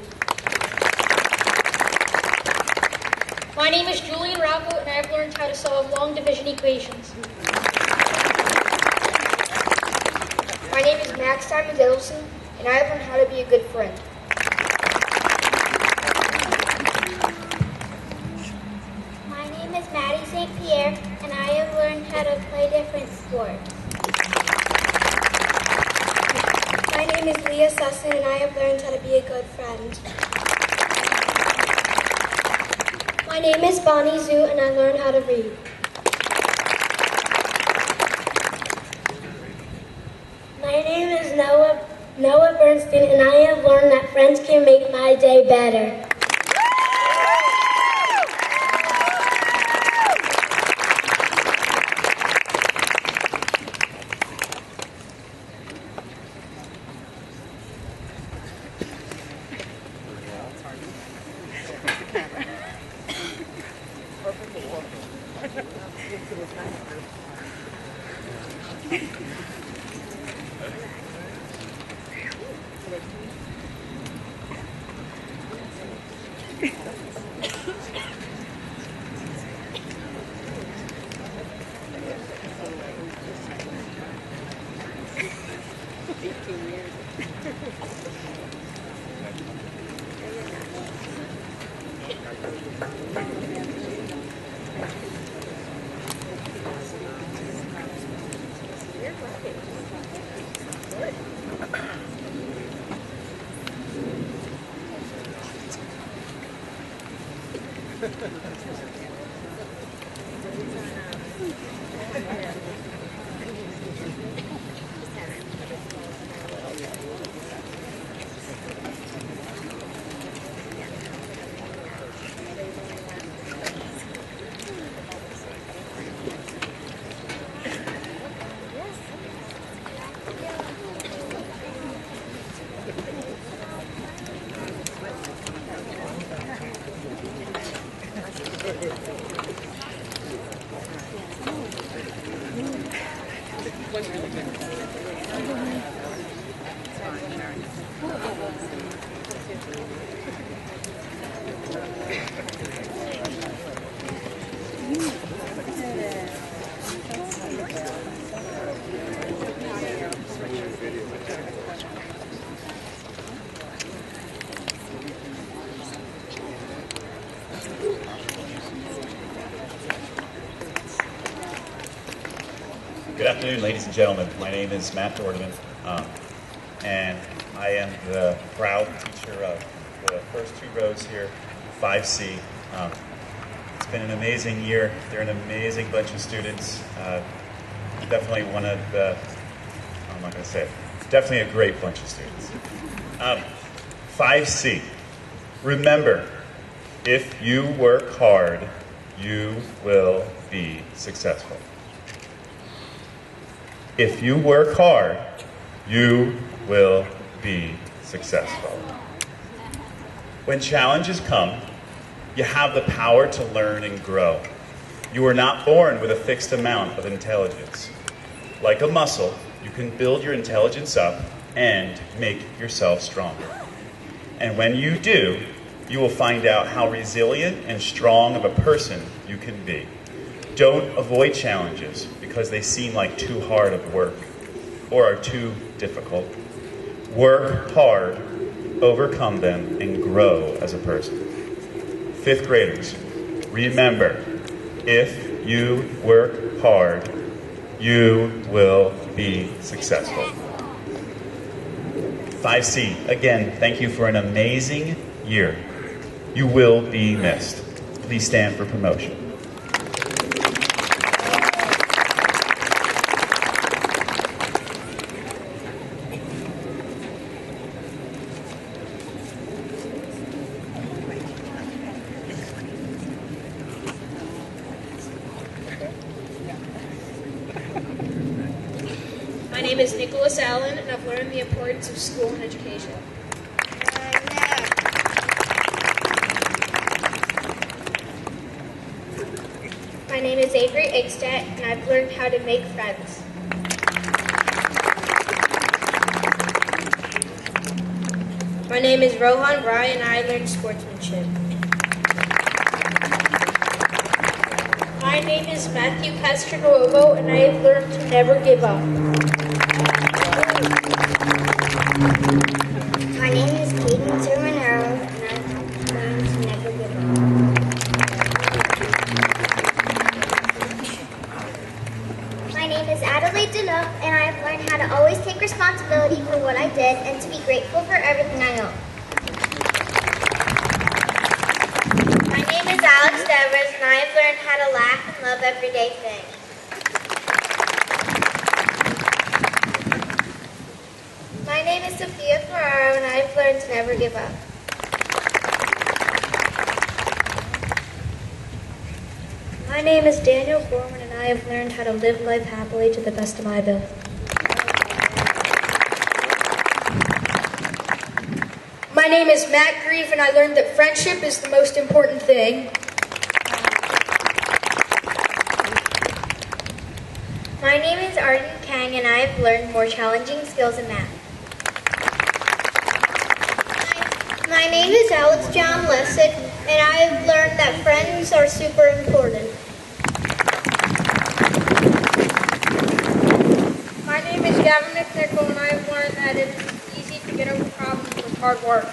My name is Julian Rocco, and I've learned how to solve long division equations. My name is Max Simon Diddleson, and I have learned how to be a good friend. My name is Maddie St. Pierre, and I have learned how to play different sports. My name is Leah Sussin, and I have learned how to be a good friend. My name is Bonnie Zhu, and I learned how to read. My name is Noah Bernstein, and I have learned that friends can make my day better. afternoon, ladies and gentlemen. My name is Matt Dordeman, and I am the proud teacher of the first two rows here, 5C. It's been an amazing year. They're an amazing bunch of students. Definitely one of the, I'm not going to say it, definitely a great bunch of students. 5C, remember, if you work hard, you will be successful. If you work hard, you will be successful. When challenges come, you have the power to learn and grow. You are not born with a fixed amount of intelligence. Like a muscle, you can build your intelligence up and make yourself stronger. And when you do, you will find out how resilient and strong of a person you can be. Don't avoid challenges because they seem like too hard of work or are too difficult. Work hard, overcome them, and grow as a person. Fifth graders, remember, if you work hard, you will be successful. 5C, again, thank you for an amazing year. You will be missed. Please stand for promotion. My name is Nicholas Allen, and I've learned the importance of school and education. My name is Avery Eggstedt, and I've learned how to make friends. My name is Rohan Rai, and I learned sportsmanship. My name is Matthew Castronuovo, and I have learned to never give up. My name is Kaden Sermonero, and I've learned to never give up. My name is Adelaide Deneau, and I have learned how to always take responsibility for what I did and to be grateful for everything I own. My name is Alex Devers, and I have learned how to laugh and love everyday things. My name is Sophia Ferraro, and I have learned to never give up. My name is Daniel Gorman, and I have learned how to live life happily to the best of my ability. My name is Matt Grieve, and I learned that friendship is the most important thing. My name is Arden Kang, and I have learned more challenging skills in math. My name is Alex John Lessig, and I have learned that friends are super important. My name is Gavin McNichol, and I have learned that it's easy to get over problems with hard work.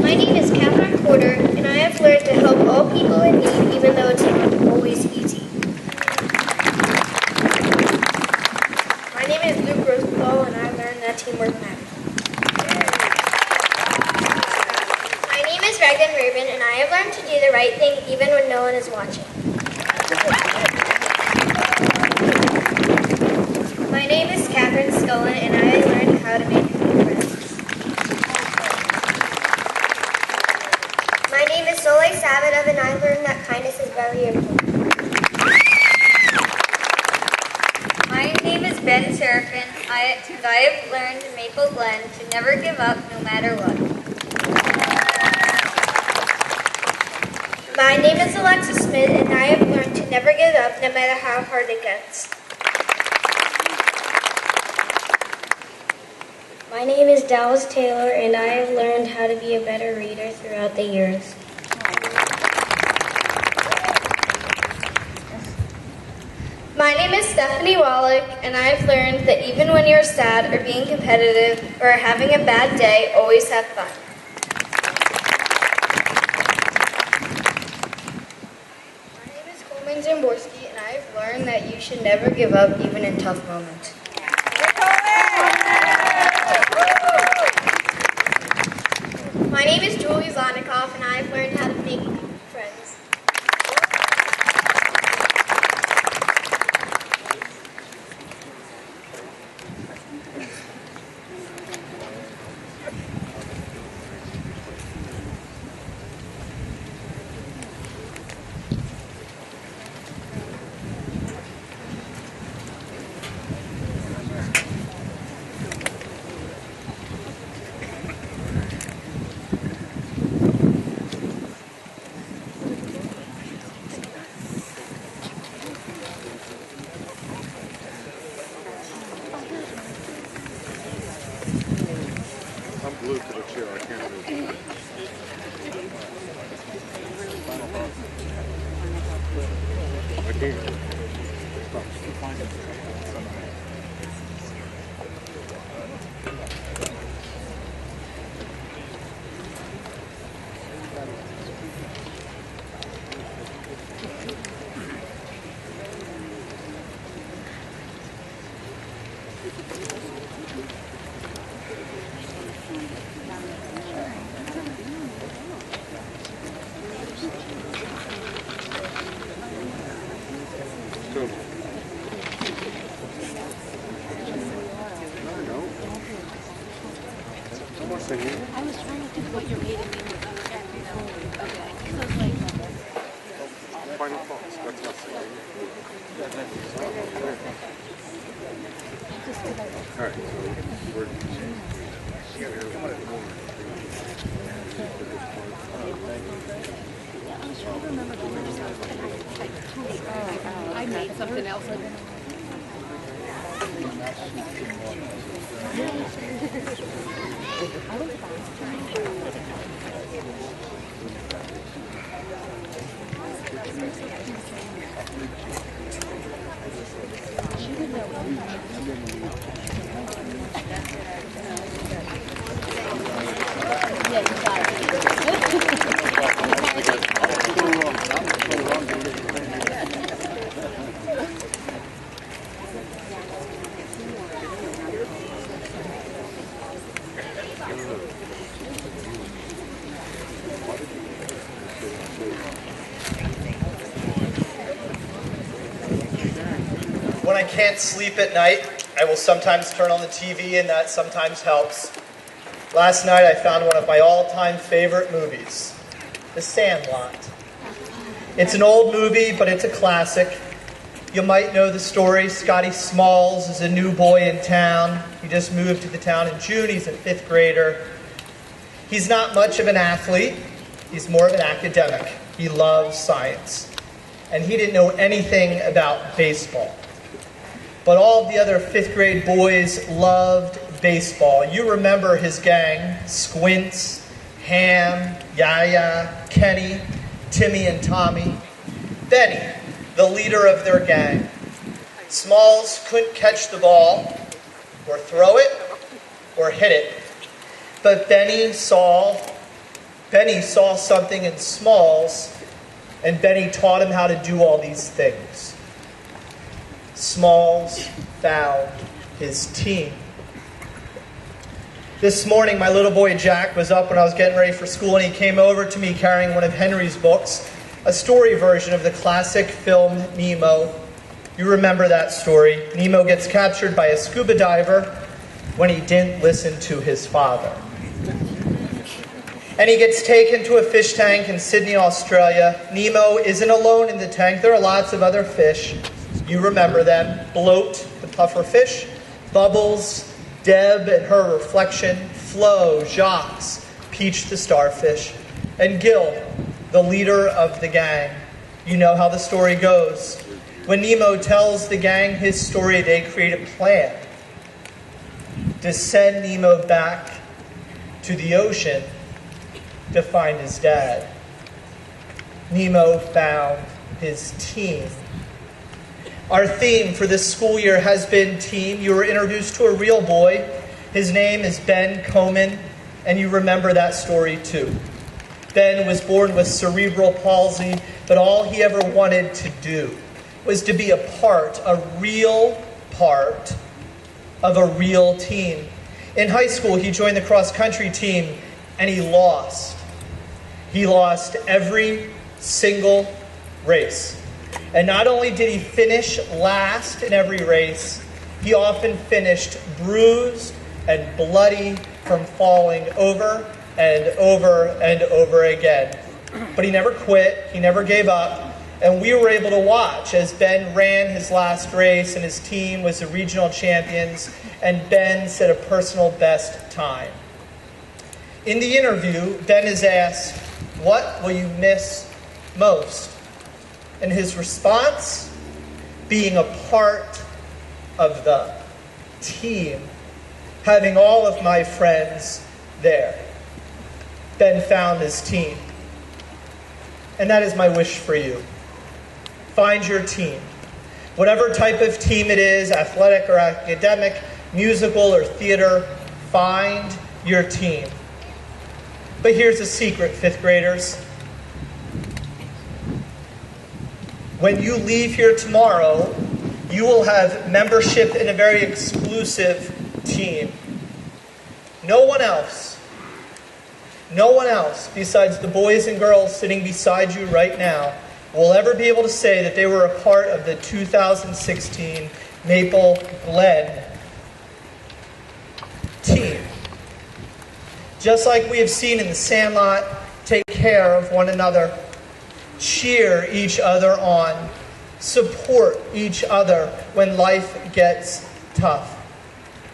My name is Catherine Porter, and I have learned to help all people in need, even though it's not always easy. My name is Luke Rosenthal, and I learned that teamwork matters. My name is Regan Rubin, and I have learned to do the right thing even when no one is watching. My name is Catherine Scullin, and I have learned how to make new friends. My name is Soleil Savidov, and I learned that kindness is very important. My name is Ben Serafin, and I have learned in Maple Glen to never give up no matter what. My name is Alexis Smith, and I have learned to never give up no matter how hard it gets. My name is Dallas Taylor, and I have learned how to be a better reader throughout the years. name is Stephanie Wallach, and I've learned that even when you're sad or being competitive or having a bad day, always have fun. My name is Coleman Zamborski, and I've learned that you should never give up even in tough moments. My name is Julie Zonikoff, and I've learned how to make friends. I'm glued to the chair. I can't move. I can't. I was trying to think what your maiden name was. Okay. So it's like... Final thoughts. That's not singing. All right. So we're... I was trying to remember the words. I made something else. When I can't sleep at night, I will sometimes turn on the TV, and that sometimes helps. Last night I found one of my all-time favorite movies, The Sandlot. It's an old movie, but it's a classic. You might know the story. Scotty Smalls is a new boy in town. He just moved to the town in June. He's a 5th grader. He's not much of an athlete. He's more of an academic. He loves science. And he didn't know anything about baseball. But all of the other 5th grade boys loved baseball. You remember his gang: Squints, Ham, Yaya, Kenny, Timmy, and Tommy. Benny, the leader of their gang. Smalls couldn't catch the ball, or throw it, or hit it. But Benny saw something in Smalls, and Benny taught him how to do all these things. Smalls found his team. This morning, my little boy Jack was up when I was getting ready for school, and he came over to me carrying one of Henry's books, a story version of the classic film Nemo. You remember that story. Nemo gets captured by a scuba diver when he didn't listen to his father. And he gets taken to a fish tank in Sydney, Australia. Nemo isn't alone in the tank. There are lots of other fish. You remember them. Bloat, the puffer fish. Bubbles, Deb and her reflection. Flo, Jacques, Peach the starfish. And Gil, the leader of the gang. You know how the story goes. When Nemo tells the gang his story, they create a plan to send Nemo back to the ocean to find his dad. Nemo found his team. Our theme for this school year has been team. You were introduced to a real boy. His name is Ben Coman, and you remember that story too. Ben was born with cerebral palsy, but all he ever wanted to do was to be a real part of a real team. In high school, he joined the cross-country team, and he lost. He lost every single race. And not only did he finish last in every race, he often finished bruised and bloody from falling over and over and over again. But he never quit, he never gave up, and we were able to watch as Ben ran his last race and his team was the regional champions, and Ben set a personal best time. In the interview, Ben is asked, "What will you miss most?" And his response, being a part of the team, having all of my friends there. Ben found his team. And that is my wish for you. Find your team. Whatever type of team it is, athletic or academic, musical or theater, find your team. But here's a secret, fifth graders. When you leave here tomorrow, you will have membership in a very exclusive team. No one else besides the boys and girls sitting beside you right now will ever be able to say that they were a part of the 2016 Maple Glen team. Just like we have seen in the Sandlot, take care of one another. Cheer each other on. Support each other when life gets tough.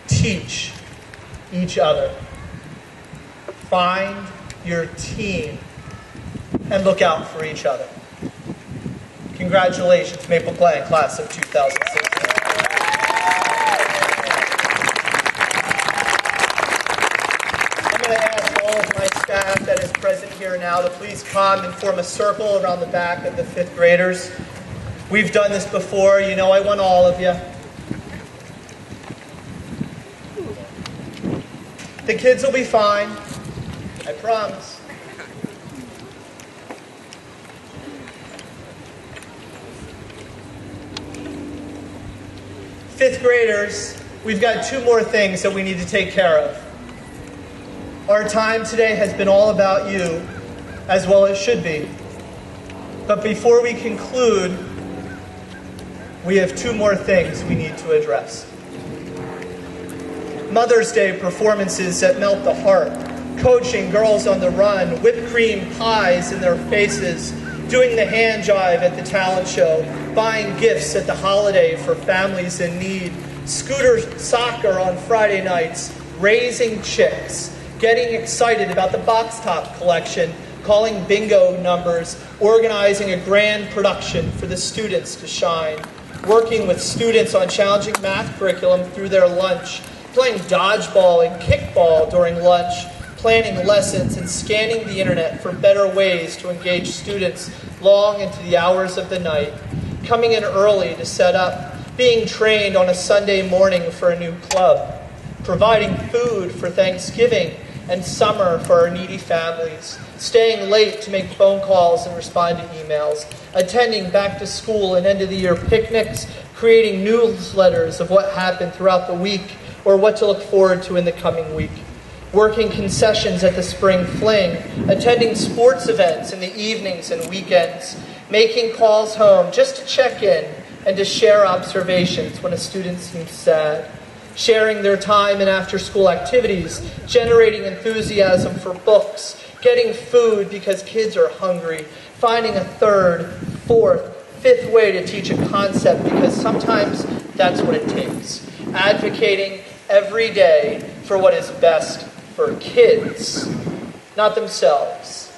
Teach each other. Find your team and look out for each other. Congratulations, Maple Glen, class of 2016. I'm going to ask all of my staff that is present here now to please come and form a circle around the back of the fifth graders. We've done this before. You know I want all of you. The kids will be fine. I promise. Fifth graders, we've got two more things that we need to take care of. Our time today has been all about you, as well as should be. But before we conclude, we have two more things we need to address. Mother's Day performances that melt the heart, coaching girls on the run, whipped cream pies in their faces, doing the hand jive at the talent show, buying gifts at the holiday for families in need, scooter soccer on Friday nights, raising chicks, getting excited about the box top collection, calling bingo numbers, organizing a grand production for the students to shine, working with students on challenging math curriculum through their lunch, playing dodgeball and kickball during lunch, planning lessons and scanning the internet for better ways to engage students long into the hours of the night, coming in early to set up, being trained on a Sunday morning for a new club, providing food for Thanksgiving and summer for our needy families, staying late to make phone calls and respond to emails, attending back to school and end of the year picnics, creating newsletters of what happened throughout the week or what to look forward to in the coming week, working concessions at the spring fling, attending sports events in the evenings and weekends, making calls home just to check in and to share observations when a student seems sad, sharing their time in after-school activities, generating enthusiasm for books, getting food because kids are hungry, finding a third, fourth, fifth way to teach a concept because sometimes that's what it takes, advocating every day for what is best for kids, not themselves.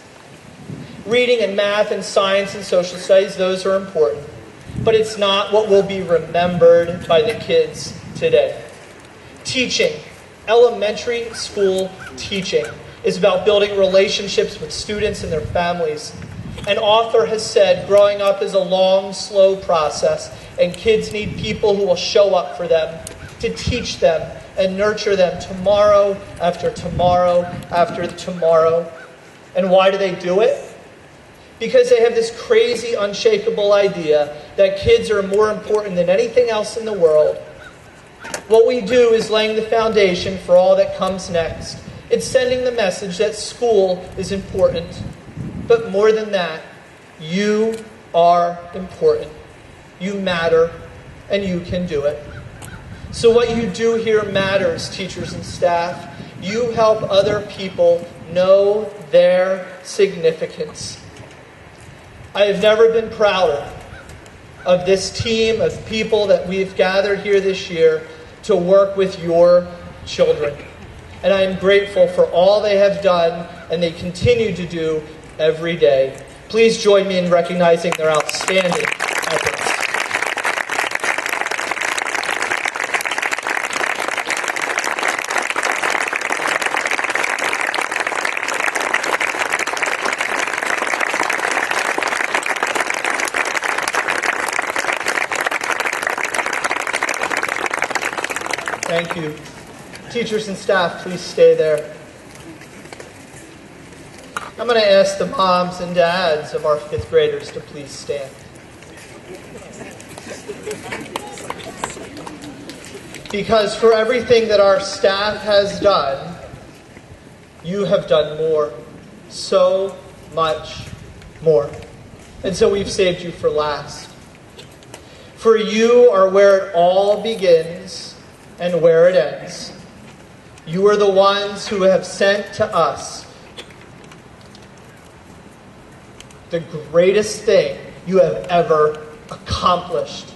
Reading and math and science and social studies, those are important, but it's not what will be remembered by the kids today. Teaching, elementary school teaching, is about building relationships with students and their families. An author has said growing up is a long, slow process, And kids need people who will show up for them, to teach them and nurture them tomorrow after tomorrow after tomorrow. And why do they do it? Because they have this crazy, unshakable idea that kids are more important than anything else in the world. What we do is laying the foundation for all that comes next. It's sending the message that school is important. But more than that, you are important. You matter, and you can do it. So what you do here matters, teachers and staff. You help other people know their significance. I have never been prouder of this team of people that we've gathered here this year to work with your children. And I am grateful for all they have done and they continue to do every day. Please join me in recognizing their outstanding efforts. Thank you. Teachers and staff, please stay there. I'm going to ask the moms and dads of our fifth graders to please stand. Because for everything that our staff has done, you have done more. So much more. And so we've saved you for last. For you are where it all begins and where it ends. You are the ones who have sent to us the greatest thing you have ever accomplished.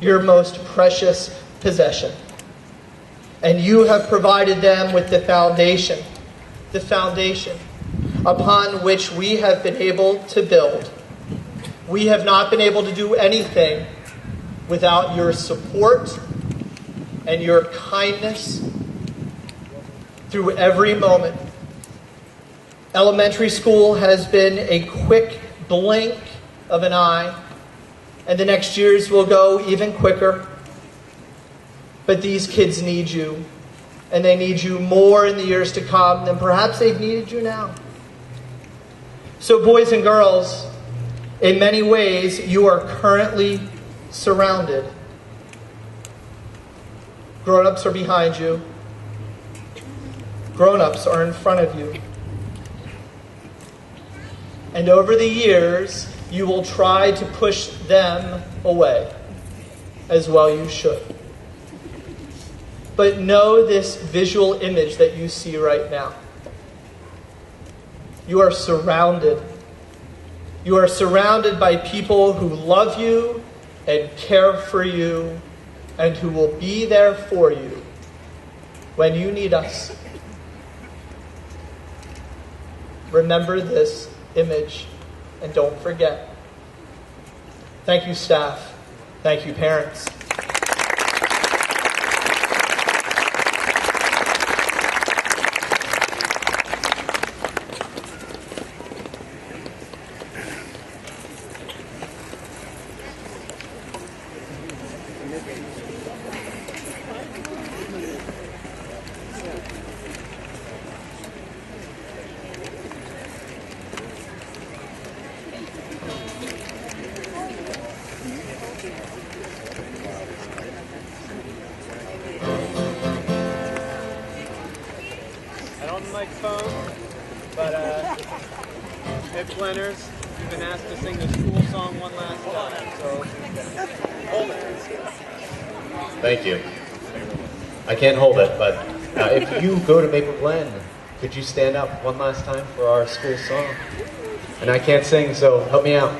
Your most precious possession. And you have provided them with the foundation upon which we have been able to build. We have not been able to do anything without your support and your kindness through every moment. Elementary school has been a quick blink of an eye, and the next years will go even quicker. But these kids need you, and they need you more in the years to come than perhaps they've needed you now. So boys and girls, in many ways, you are currently surrounded. Grown-ups are behind you. Grown-ups are in front of you. And over the years, you will try to push them away, as well you should. But know this visual image that you see right now. You are surrounded. You are surrounded by people who love you and care for you and who will be there for you when you need us. Remember this image and don't forget. Thank you, staff. Thank you, parents. Microphone, but Ed Glenners, you've been asked to sing the school song one last time, so hold it. Thank you. I can't hold it, but if you go to Maple Glen, could you stand up one last time for our school song? And I can't sing, so help me out.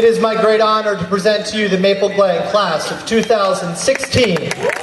It is my great honor to present to you the Maple Glen class of 2016.